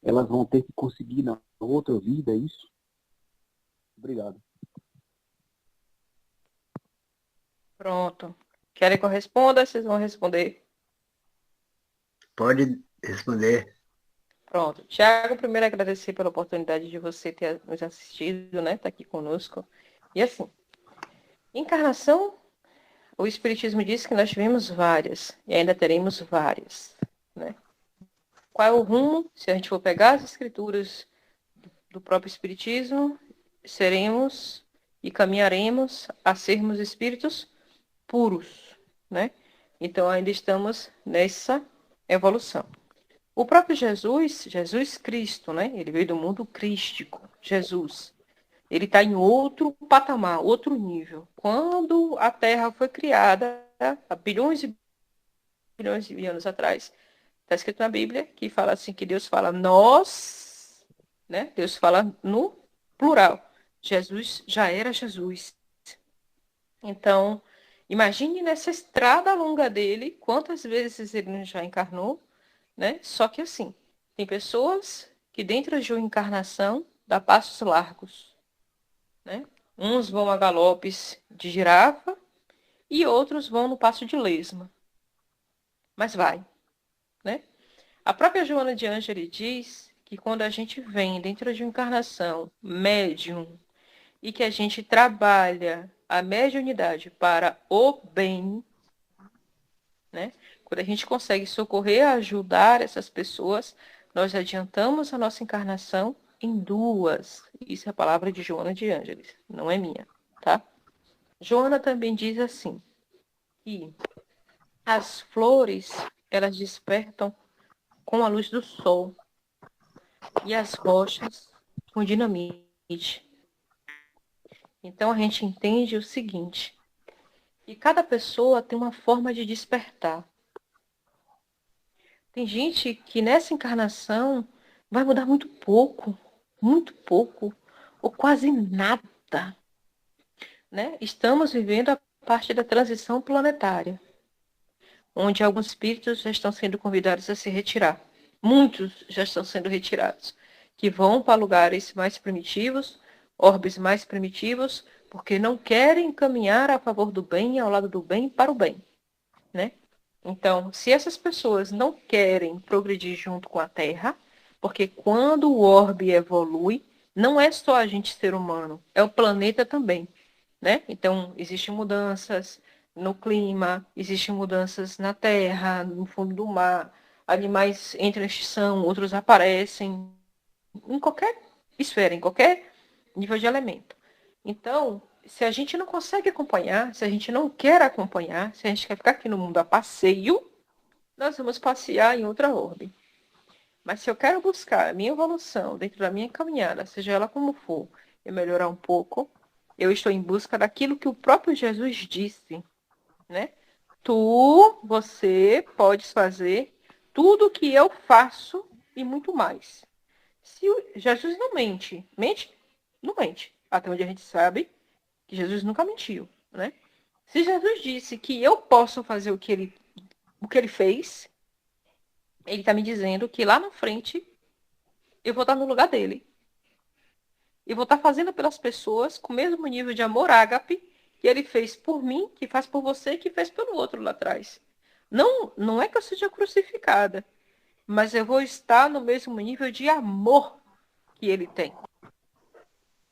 Elas vão ter que conseguir na outra vida, é isso? Obrigado. Pronto. Querem que eu responda? Vocês vão responder? Pode responder. Pronto. Tiago, primeiro agradecer pela oportunidade de você ter nos assistido, né? Tá aqui conosco. E assim, encarnação, o Espiritismo diz que nós tivemos várias e ainda teremos várias, né? Qual é o rumo? Se a gente for pegar as escrituras do próprio Espiritismo, seremos e caminharemos a sermos espíritos puros, né? Então ainda estamos nessa evolução. O próprio Jesus Cristo, né? Ele veio do mundo crístico, Jesus. Ele está em outro patamar, outro nível. Quando a Terra foi criada, há bilhões e bilhões de anos atrás, está escrito na Bíblia que fala assim, que Deus fala nós, né? Deus fala no plural. Jesus já era Jesus. Então, imagine nessa estrada longa dele, quantas vezes ele já encarnou, né? Só que assim, tem pessoas que dentro de uma encarnação dá passos largos, né? Uns vão a galopes de girafa e outros vão no passo de lesma. Mas vai, né? A própria Joana de Ângeles diz que quando a gente vem dentro de uma encarnação médium e que a gente trabalha a mediunidade para o bem, né? Quando a gente consegue socorrer, ajudar essas pessoas, nós adiantamos a nossa encarnação em 2. Isso é a palavra de Joana de Ângeles, não é minha, tá? Joana também diz assim, que as flores, elas despertam com a luz do sol e as rochas com dinamite. Então a gente entende o seguinte, que cada pessoa tem uma forma de despertar. Tem gente que nessa encarnação vai mudar muito pouco, ou quase nada, né? Estamos vivendo a parte da transição planetária, onde alguns espíritos já estão sendo convidados a se retirar. Muitos já estão sendo retirados, que vão para lugares mais primitivos, orbes mais primitivos, porque não querem caminhar a favor do bem, ao lado do bem, para o bem, né? Então, se essas pessoas não querem progredir junto com a Terra, porque quando o orbe evolui, não é só a gente ser humano, é o planeta também, né? Então, existem mudanças no clima, existem mudanças na terra, no fundo do mar, animais entram em extinção, outros aparecem, em qualquer esfera, em qualquer nível de elemento. Então, se a gente não consegue acompanhar, se a gente não quer acompanhar, se a gente quer ficar aqui no mundo a passeio, nós vamos passear em outra orbe. Mas se eu quero buscar a minha evolução dentro da minha caminhada, seja ela como for, e melhorar um pouco, eu estou em busca daquilo que o próprio Jesus disse, né? Você podes fazer tudo o que eu faço e muito mais. Se Jesus não mente, mente? Não mente. Até onde a gente sabe que Jesus nunca mentiu, né? Se Jesus disse que eu posso fazer o que ele fez, ele está me dizendo que lá na frente eu vou estar no lugar dele. Eu vou estar fazendo pelas pessoas com o mesmo nível de amor ágape que ele fez por mim, que faz por você e que fez pelo outro lá atrás. Não é que eu seja crucificada, mas eu vou estar no mesmo nível de amor que ele tem.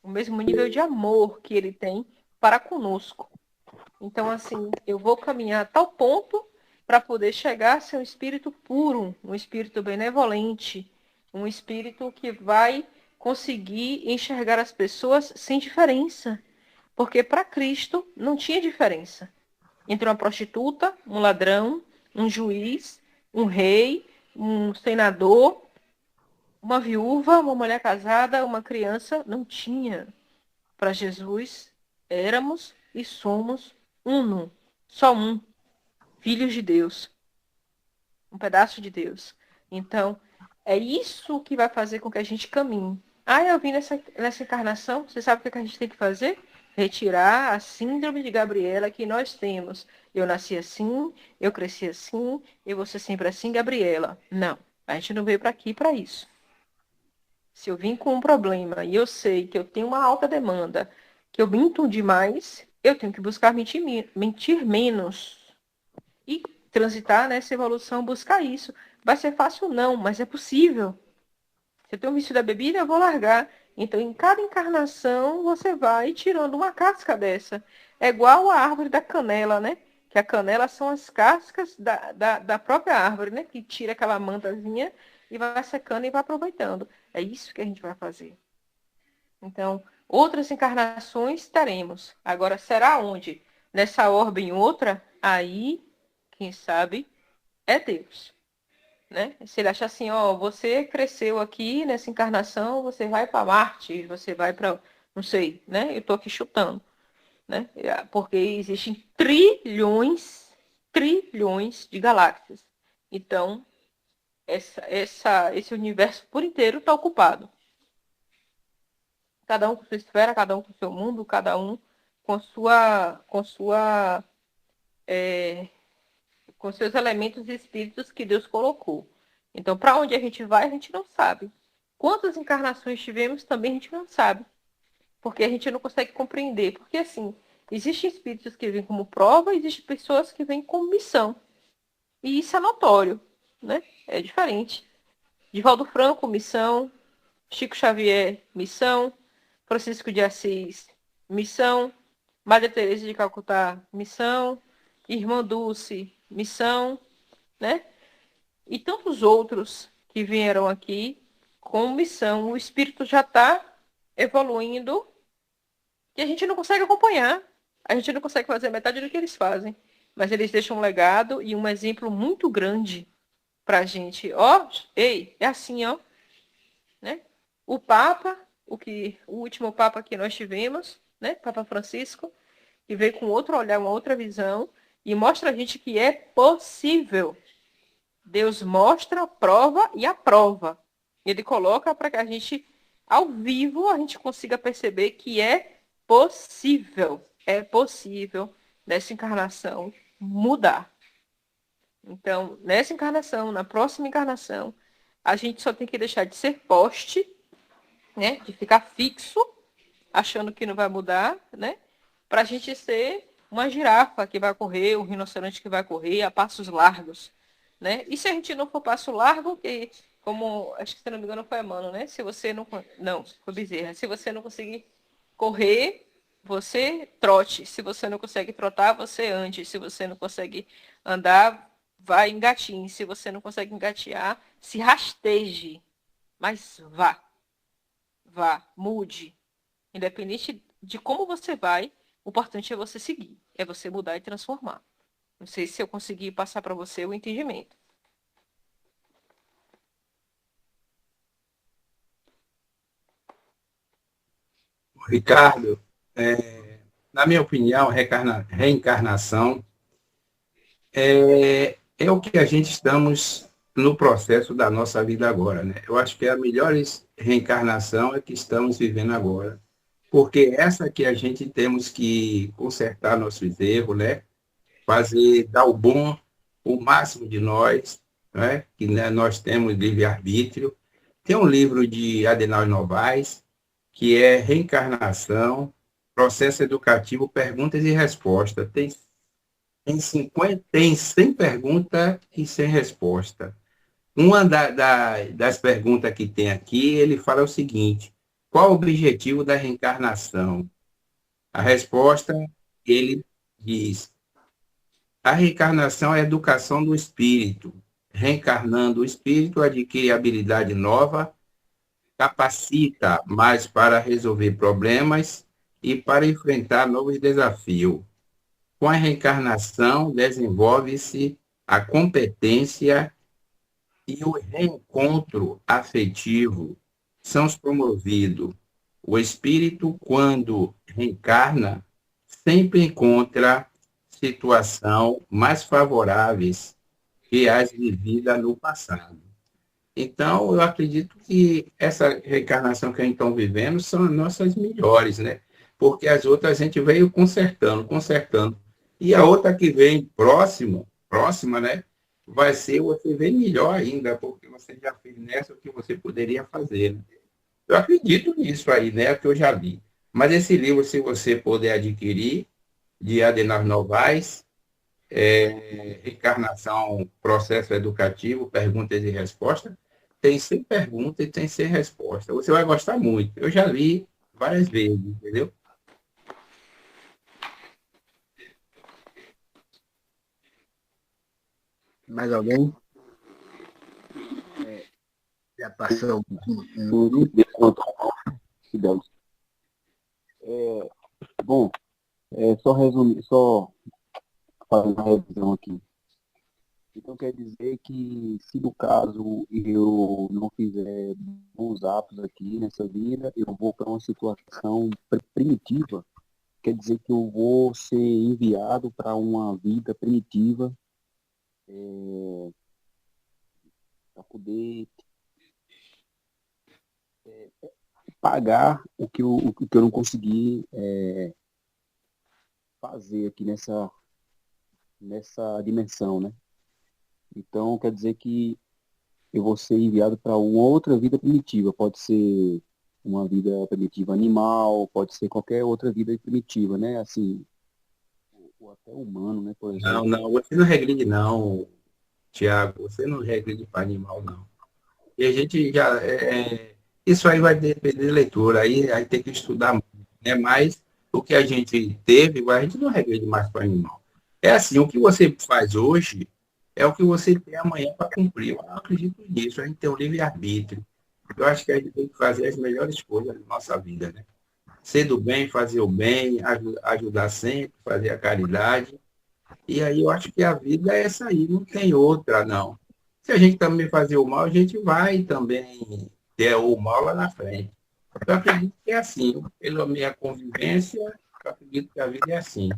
O mesmo nível de amor que ele tem para conosco. Então, assim, eu vou caminhar a tal ponto para poder chegar a ser um espírito puro, um espírito benevolente, um espírito que vai conseguir enxergar as pessoas sem diferença. Porque para Cristo não tinha diferença entre uma prostituta, um ladrão, um juiz, um rei, um senador, uma viúva, uma mulher casada, uma criança. Não tinha. Para Jesus, éramos e somos uno, só um, filhos de Deus, um pedaço de Deus. Então, é isso que vai fazer com que a gente caminhe. Eu vim nessa encarnação, você sabe o que a gente tem que fazer? Retirar a síndrome de Gabriela que nós temos. Eu nasci assim, eu cresci assim, eu vou ser sempre assim, Gabriela. Não, a gente não veio para aqui para isso. Se eu vim com um problema e eu sei que eu tenho uma alta demanda, que eu minto demais, eu tenho que buscar mentir menos. E transitar nessa evolução, buscar isso. Vai ser fácil? Não, mas é possível. Se eu tenho um vício da bebida, eu vou largar. Então, em cada encarnação, você vai tirando uma casca dessa. É igual a árvore da canela, né? Que a canela são as cascas da própria árvore, né? Que tira aquela mantazinha e vai secando e vai aproveitando. É isso que a gente vai fazer. Então, outras encarnações teremos. Agora, será onde? Nessa orbe em outra? Aí, quem sabe, é Deus. Né? Se ele achar assim, você cresceu aqui nessa encarnação, você vai para Marte, você vai para, não sei, né? Eu estou aqui chutando, né? Porque existem trilhões de galáxias. Então, esse universo por inteiro está ocupado. Cada um com sua esfera, cada um com seu mundo, cada um com com seus elementos e espíritos que Deus colocou. Então, para onde a gente vai, a gente não sabe. quantas encarnações tivemos também a gente não sabe. Porque a gente não consegue compreender. Porque, assim, existem espíritos que vêm como prova, existem pessoas que vêm como missão. E isso é notório, né? É diferente. Divaldo Franco, missão. Chico Xavier, missão. Francisco de Assis, missão. Maria Teresa de Calcutá, missão. Irmã Dulce, missão, né? E tantos outros que vieram aqui com missão. O espírito já está evoluindo e a gente não consegue acompanhar. A gente não consegue fazer metade do que eles fazem. Mas eles deixam um legado e um exemplo muito grande para a gente. Ó, ei, é assim, ó. Né? O Papa, o último Papa que nós tivemos, né? Papa Francisco, que veio com outro olhar, uma outra visão, e mostra a gente que é possível. Deus mostra, prova e aprova. Ele coloca para que a gente, ao vivo, a gente consiga perceber que é possível nessa encarnação mudar. Então, nessa encarnação, na próxima encarnação, a gente só tem que deixar de ser poste, né, de ficar fixo, achando que não vai mudar, né, para a gente ser uma girafa que vai correr, um rinoceronte que vai correr a passos largos, né? E se a gente não for passo largo, que como acho que se não me engano foi Emmanuel, né? Se você não, foi Bezerra. Se você não conseguir correr, você trote. Se você não consegue trotar, você ande. Se você não consegue andar, vai engatinhe. Se você não consegue engatear, se rasteje. Mas vá, mude. Independente de como você vai, o importante é você seguir, é você mudar e transformar. Não sei se eu consegui passar para você o entendimento. Ricardo, na minha opinião, reencarnação é o que a gente estamos no processo da nossa vida agora, né? Eu acho que a melhor reencarnação é que estamos vivendo agora, porque essa que a gente temos que consertar nossos erros, né? Fazer, dar o bom, o máximo de nós, né? Que né, nós temos livre-arbítrio. Tem um livro de Adenauer Novaes, que é Reencarnação, Processo Educativo, Perguntas e Respostas. Tem 100 perguntas e 100 respostas. Uma das perguntas que tem aqui, ele fala o seguinte: qual o objetivo da reencarnação? A resposta, ele diz: a reencarnação é a educação do espírito. Reencarnando o espírito, adquire habilidade nova, capacita mais para resolver problemas e para enfrentar novos desafios. Com a reencarnação, desenvolve-se a competência e o reencontro afetivo são os promovidos. O espírito, quando reencarna, sempre encontra situação mais favoráveis que as vividas no passado. Então, eu acredito que essa reencarnação que a gente está vivendo são as nossas melhores, né? Porque as outras a gente veio consertando, consertando. E a outra que vem próxima, né? Vai ser você vem melhor ainda, porque você já fez nessa o que você poderia fazer, né? Eu acredito nisso aí, né? É o que eu já li. Mas esse livro, se você puder adquirir, de Adenauer Novaes, Reencarnação, Processo Educativo, Perguntas e Respostas, tem 100 perguntas e tem 100 respostas. Você vai gostar muito. Eu já li várias vezes, entendeu? Mais alguém? Já passou Bom, só resumir, só fazer uma revisão aqui. Então quer dizer que se no caso eu não fizer bons atos aqui nessa vida, eu vou para uma situação primitiva, quer dizer que eu vou ser enviado para uma vida primitiva para poder pagar o que eu não consegui fazer aqui nessa dimensão, né? Então quer dizer que eu vou ser enviado para uma outra vida primitiva. Pode ser uma vida primitiva animal, pode ser qualquer outra vida primitiva, né? Assim, ou até humano, né? Por Não, exemplo. não, você não regride não, Tiago, você não regride para animal, não. E a gente já. Isso aí vai depender da leitura, aí tem que estudar muito, né? Mas o que a gente teve, a gente não regride mais para animal. É assim, o que você faz hoje é o que você tem amanhã para cumprir. Eu não acredito nisso, a gente tem um livre-arbítrio. Eu acho que a gente tem que fazer as melhores coisas da nossa vida, né? Ser do bem, fazer o bem, ajudar sempre, fazer a caridade. E aí eu acho que a vida é essa aí, não tem outra, não. Se a gente também fazer o mal, a gente vai também ter o mal lá na frente. Eu acredito que é assim, pela minha convivência, eu acredito que a vida é assim.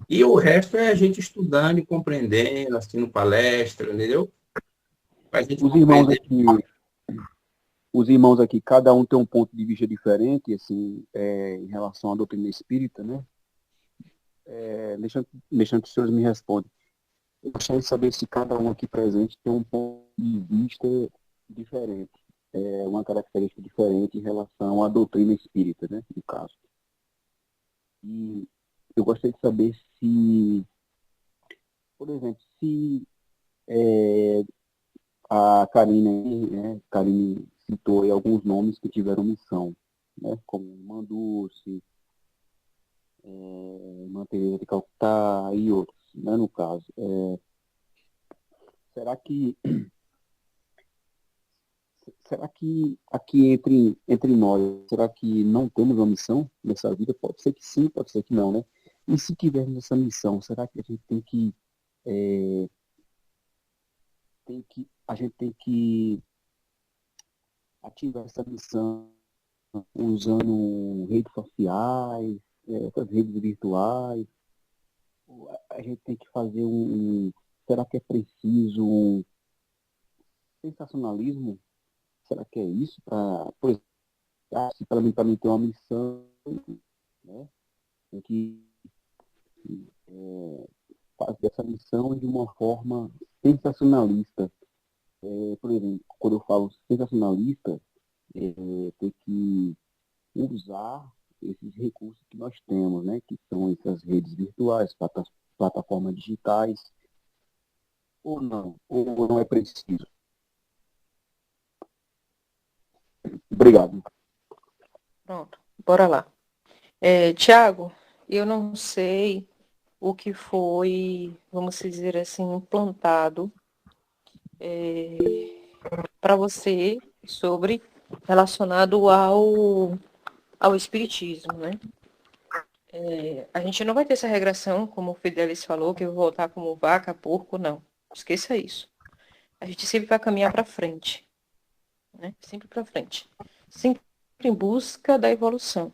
E o resto é a gente estudando e compreendendo, assistindo palestra, entendeu? Para a gente Os irmãos compreender. aqui, os irmãos aqui, cada um tem um ponto de vista diferente, assim, em relação à doutrina espírita, né? Deixando que os senhores me respondam. Eu gostaria de saber se cada um aqui presente tem um ponto de vista diferente, uma característica diferente em relação à doutrina espírita, né, no caso. E eu gostaria de saber se, por exemplo, se a Karine, né, Karine citou aí alguns nomes que tiveram missão, né, como Manduce, Irmã Teresa de Calcutá e outros, né, no caso. Será que aqui entre nós, será que não temos uma missão nessa vida? Pode ser que sim, pode ser que não, né? E se tivermos essa missão, será que a gente tem que ativar essa missão usando redes sociais, essas redes virtuais? Ou a gente tem que fazer será que é preciso um sensacionalismo? Será que é isso para, por exemplo, se para mim ter uma missão, né? Tem que fazer essa missão de uma forma sensacionalista. Por exemplo, quando eu falo sensacionalista, tem que usar esses recursos que nós temos, né? Que são essas redes virtuais, plataformas digitais, ou não é preciso. Obrigado. Pronto, bora lá. Tiago, eu não sei o que foi, vamos dizer assim, implantado para você sobre relacionado ao espiritismo, né? A gente não vai ter essa regressão, como o Fidelis falou, que eu vou voltar como vaca, porco, não. Esqueça isso. A gente sempre vai caminhar para frente, né? Sempre para frente. Sempre em busca da evolução.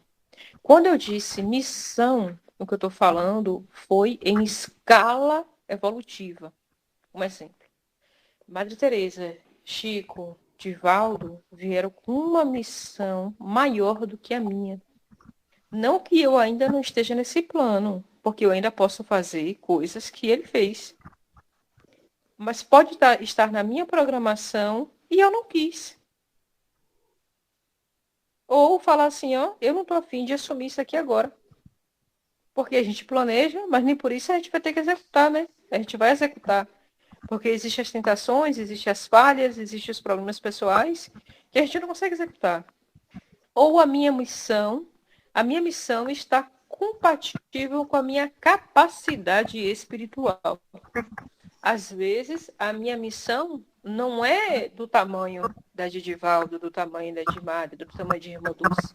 Quando eu disse missão, o que eu estou falando foi em escala evolutiva. Um exemplo. Madre Teresa, Chico, Divaldo vieram com uma missão maior do que a minha. Não que eu ainda não esteja nesse plano, porque eu ainda posso fazer coisas que ele fez. Mas pode estar na minha programação e eu não quis. Ou falar assim, ó, eu não estou afim de assumir isso aqui agora. Porque a gente planeja, mas nem por isso a gente vai ter que executar, né? A gente vai executar. Porque existem as tentações, existem as falhas, existem os problemas pessoais que a gente não consegue executar. Ou a minha missão está compatível com a minha capacidade espiritual. Às vezes, a minha missão não é do tamanho da de Divaldo, do tamanho da de Madre, do tamanho de Irmã Dulce.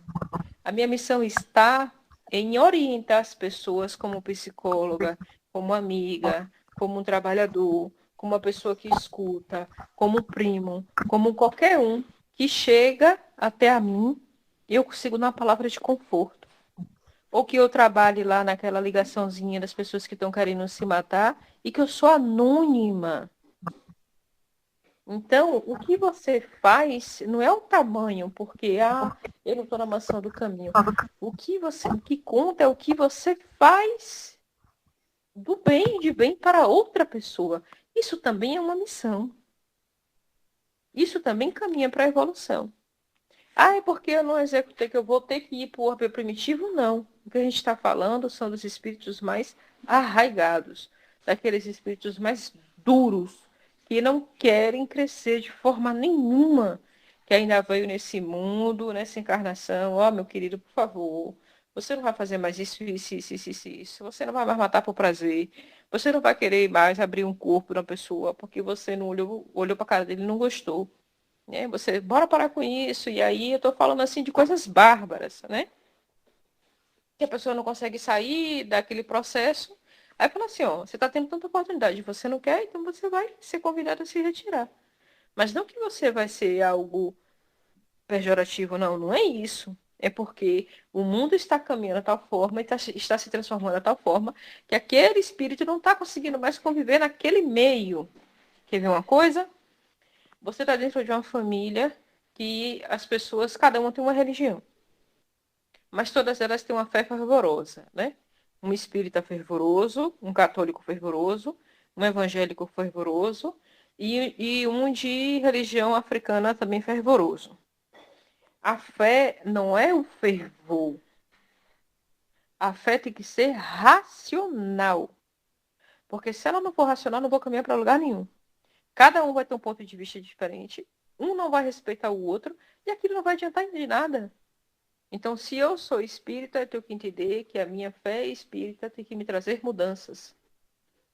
A minha missão está em orientar as pessoas como psicóloga, como amiga, como um trabalhador, como uma pessoa que escuta, como primo, como qualquer um que chega até a mim e eu consigo dar uma palavra de conforto. Ou que eu trabalhe lá naquela ligaçãozinha das pessoas que estão querendo se matar e que eu sou anônima. Então, o que você faz não é o tamanho, porque eu não estou na maçã do caminho. O que conta é o que você faz do bem, de bem para outra pessoa. Isso também é uma missão. Isso também caminha para a evolução. Ah, é porque eu não executei que eu vou ter que ir para o orbe primitivo? Não. O que a gente está falando são dos espíritos mais arraigados, daqueles espíritos mais duros, que não querem crescer de forma nenhuma, que ainda veio nesse mundo, nessa encarnação. Ó, meu querido, por favor, você não vai fazer mais isso. Você não vai mais matar por prazer. Você não vai querer mais abrir um corpo de uma pessoa porque você não olhou para a cara dele e não gostou. Né? Você, bora parar com isso. E aí eu tô falando assim de coisas bárbaras, né? Que a pessoa não consegue sair daquele processo. Aí fala assim, ó, você tá tendo tanta oportunidade, você não quer, então você vai ser convidado a se retirar. Mas não que você vai ser algo pejorativo, não, não é isso. É porque o mundo está caminhando de tal forma e está se transformando de tal forma que aquele espírito não está conseguindo mais conviver naquele meio. Quer ver uma coisa? Você está dentro de uma família que as pessoas, cada uma tem uma religião, mas todas elas têm uma fé fervorosa, né? Um espírita fervoroso, um católico fervoroso, um evangélico fervoroso e um de religião africana também fervoroso. A fé não é o fervor. A fé tem que ser racional. Porque se ela não for racional, não vou caminhar para lugar nenhum. Cada um vai ter um ponto de vista diferente, um não vai respeitar o outro, e aquilo não vai adiantar de nada. Então, se eu sou espírita, eu tenho que entender que a minha fé espírita tem que me trazer mudanças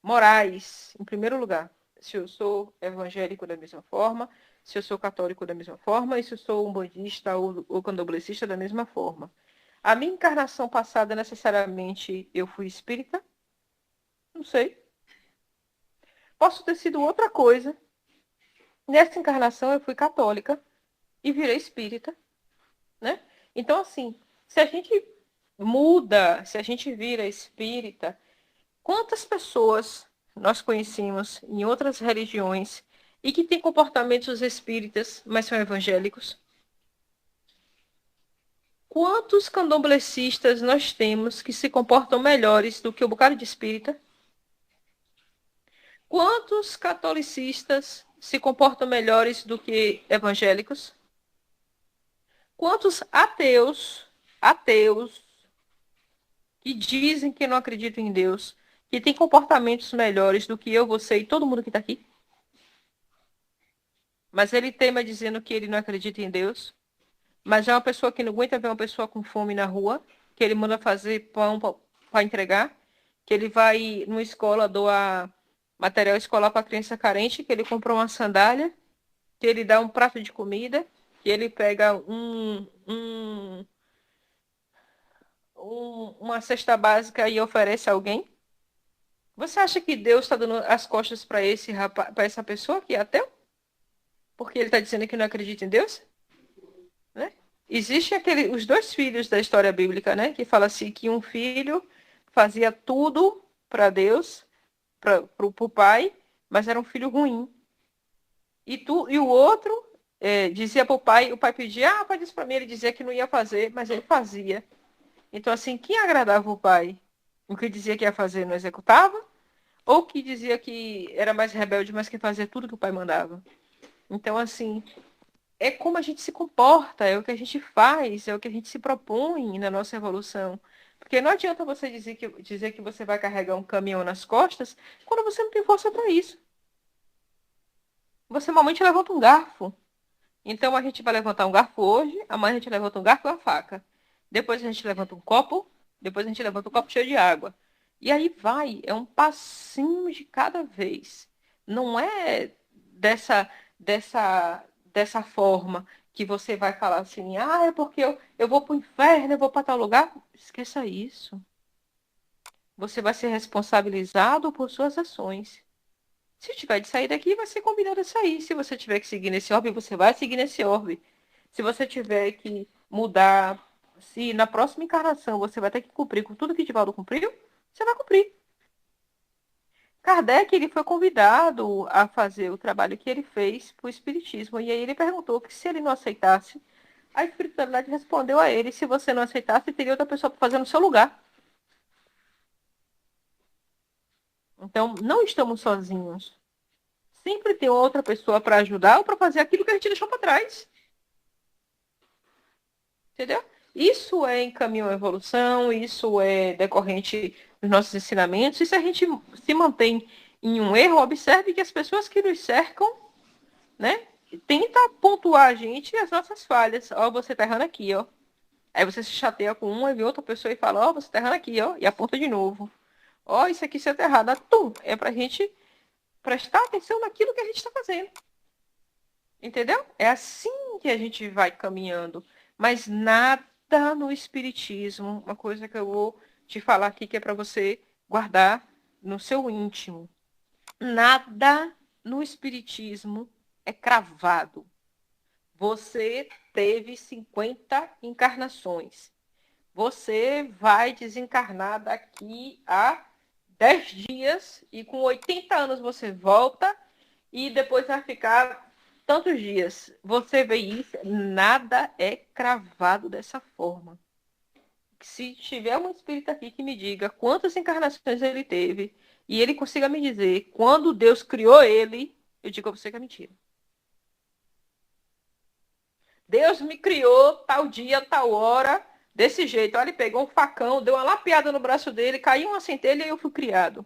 morais, em primeiro lugar. Se eu sou evangélico da mesma forma, se eu sou católico da mesma forma, e se eu sou umbandista ou candomblessista da mesma forma. A minha encarnação passada, necessariamente, eu fui espírita? Não sei. Posso ter sido outra coisa. Nessa encarnação eu fui católica e virei espírita, né? Então, assim, se a gente muda, se a gente vira espírita, quantas pessoas nós conhecemos em outras religiões e que têm comportamentos espíritas, mas são evangélicos? Quantos candomblecistas nós temos que se comportam melhores do que o bocado de espírita? Quantos catolicistas se comportam melhores do que evangélicos? Quantos ateus que dizem que não acreditam em Deus, que têm comportamentos melhores do que eu, você e todo mundo que está aqui? Mas ele teima dizendo que ele não acredita em Deus. Mas é uma pessoa que não aguenta ver uma pessoa com fome na rua, que ele manda fazer pão para entregar, que ele vai numa escola doar material escolar para criança carente, que ele comprou uma sandália, que ele dá um prato de comida, que ele pega uma cesta básica e oferece a alguém. Você acha que Deus está dando as costas para para essa pessoa que é ateu? Porque ele está dizendo que não acredita em Deus? Né? Existe os dois filhos da história bíblica, né? Que fala assim que um filho fazia tudo para Deus, para o pai, mas era um filho ruim. E o outro dizia para o pai pedia, faz isso para mim, ele dizia que não ia fazer, mas ele fazia. Então, assim, quem agradava o pai? O que dizia que ia fazer não executava? Ou que dizia que era mais rebelde, mas que fazia tudo que o pai mandava? Então, assim, é como a gente se comporta, é o que a gente faz, é o que a gente se propõe na nossa evolução. Porque não adianta você dizer que você vai carregar um caminhão nas costas quando você não tem força para isso. Você normalmente levanta um garfo. Então a gente vai levantar um garfo hoje, amanhã a gente levanta um garfo e uma faca. Depois a gente levanta um copo, depois a gente levanta um copo cheio de água. E aí vai, é um passinho de cada vez. Não é dessa forma que você vai falar assim, é porque eu vou para o inferno, eu vou para tal lugar. Esqueça isso. Você vai ser responsabilizado por suas ações. Se tiver de sair daqui, vai ser convidado a sair. Se você tiver que seguir nesse orbe, você vai seguir nesse orbe. Se você tiver que mudar, se na próxima encarnação você vai ter que cumprir com tudo que Divaldo cumpriu, você vai cumprir. Kardec, ele foi convidado a fazer o trabalho que ele fez para o Espiritismo. E aí ele perguntou que se ele não aceitasse, a espiritualidade respondeu a ele, se você não aceitasse, teria outra pessoa para fazer no seu lugar. Então, não estamos sozinhos. sempre tem outra pessoa para ajudar ou para fazer aquilo que a gente deixou para trás. Entendeu? Isso é em caminho à evolução, isso é decorrente dos nossos ensinamentos. E se a gente se mantém em um erro, observe que as pessoas que nos cercam, né, tenta pontuar a gente e as nossas falhas. Ó, você tá errando aqui, ó. Aí você se chateia com uma e vê outra pessoa e fala, ó, você tá errando aqui, ó, e aponta de novo. Ó, isso aqui você tá errado. Tum, é pra gente prestar atenção naquilo que a gente está fazendo. Entendeu? É assim que a gente vai caminhando. Mas nada no espiritismo, uma coisa que eu vou te falar aqui que é para você guardar no seu íntimo. Nada no espiritismo é cravado. Você teve 50 encarnações. Você vai desencarnar daqui a 10 dias e com 80 anos você volta e depois vai ficar tantos dias. Você vê isso, nada é cravado dessa forma. Se tiver um espírito aqui que me diga quantas encarnações ele teve e ele consiga me dizer quando Deus criou ele, eu digo a você que é mentira. Deus me criou tal dia, tal hora, desse jeito. Olha, ele pegou um facão, deu uma lapeada no braço dele, caiu uma centelha e eu fui criado.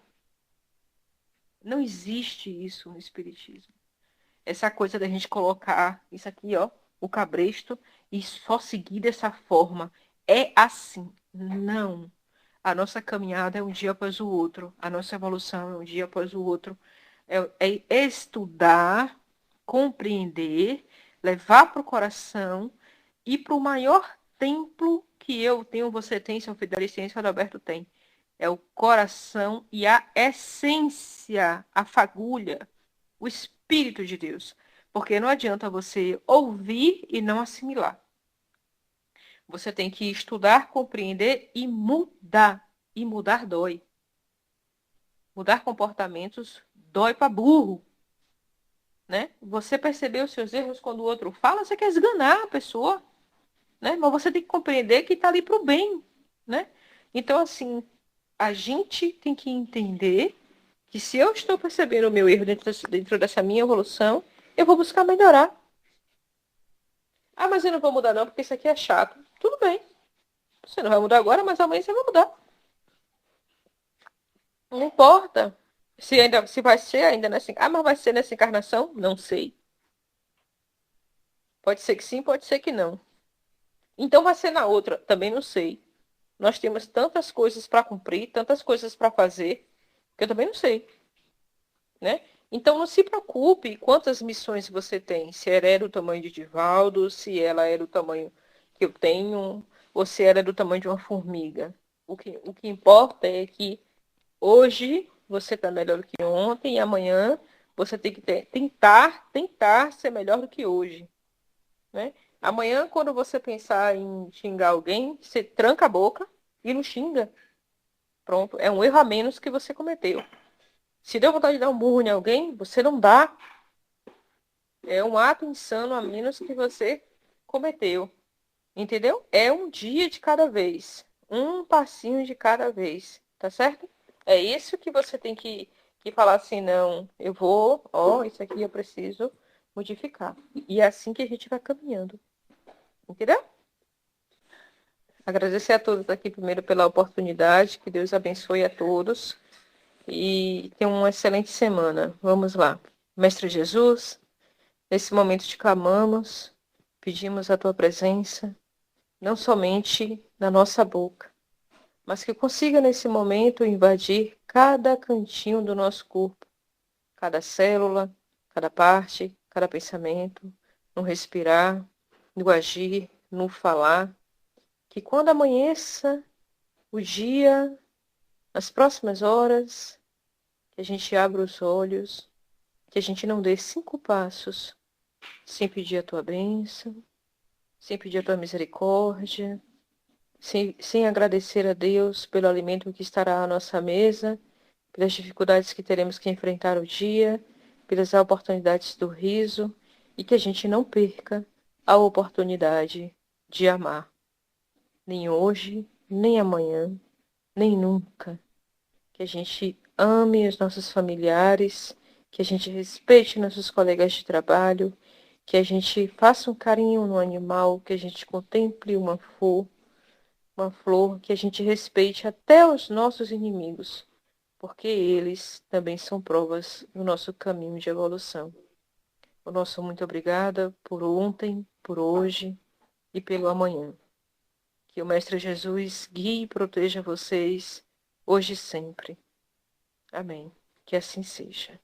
Não existe isso no espiritismo. Essa coisa da gente colocar isso aqui, ó, o cabresto, e só seguir dessa forma. É assim. Não. A nossa caminhada é um dia após o outro. A nossa evolução é um dia após o outro. É estudar, compreender, levar para o coração e para o maior templo que eu tenho, você tem, seu Fidelis tem, seu Adalberto tem. É o coração e a essência, a fagulha, o Espírito de Deus. Porque não adianta você ouvir e não assimilar. Você tem que estudar, compreender e mudar. E mudar dói. Mudar comportamentos dói para burro. Né? Você percebeu os seus erros quando o outro fala, você quer esganar a pessoa. Né? Mas você tem que compreender que está ali para o bem. Né? Então, assim, a gente tem que entender que se eu estou percebendo o meu erro dentro dessa minha evolução, eu vou buscar melhorar. Ah, mas eu não vou mudar não, porque isso aqui é chato. Tudo bem. Você não vai mudar agora, mas amanhã você vai mudar. Não importa se vai ser ainda nessa... Ah, mas vai ser nessa encarnação? Não sei. Pode ser que sim, pode ser que não. Então vai ser na outra? Também não sei. Nós temos tantas coisas para cumprir, tantas coisas para fazer, que eu também não sei. Né? Então não se preocupe quantas missões você tem. Se ela era do tamanho de Divaldo, se ela era do tamanho que eu tenho, ou se ela é do tamanho de uma formiga. O que importa é que hoje você está melhor do que ontem e amanhã você tem que tentar ser melhor do que hoje. Né? Amanhã, quando você pensar em xingar alguém, você tranca a boca e não xinga. Pronto, é um erro a menos que você cometeu. Se deu vontade de dar um burro em alguém, você não dá. É um ato insano a menos que você cometeu. Entendeu? É um dia de cada vez. Um passinho de cada vez. Tá certo? É isso que você tem que falar assim, não, eu vou, isso aqui eu preciso modificar. E é assim que a gente vai caminhando. Entendeu? Agradecer a todos aqui primeiro pela oportunidade. Que Deus abençoe a todos. E tenham uma excelente semana. Vamos lá. Mestre Jesus, nesse momento te clamamos, pedimos a tua presença, não somente na nossa boca, mas que consiga nesse momento invadir cada cantinho do nosso corpo, cada célula, cada parte, cada pensamento, no respirar, no agir, no falar, que quando amanheça o dia, nas próximas horas, que a gente abra os olhos, que a gente não dê 5 passos sem pedir a tua bênção, sem pedir a tua misericórdia, sem agradecer a Deus pelo alimento que estará à nossa mesa, pelas dificuldades que teremos que enfrentar o dia, pelas oportunidades do riso, e que a gente não perca a oportunidade de amar. Nem hoje, nem amanhã, nem nunca. Que a gente ame os nossos familiares, que a gente respeite nossos colegas de trabalho, que a gente faça um carinho no animal, que a gente contemple uma flor, que a gente respeite até os nossos inimigos, porque eles também são provas do nosso caminho de evolução. O nosso muito obrigada por ontem, por hoje e pelo amanhã. Que o Mestre Jesus guie e proteja vocês hoje e sempre. Amém. Que assim seja.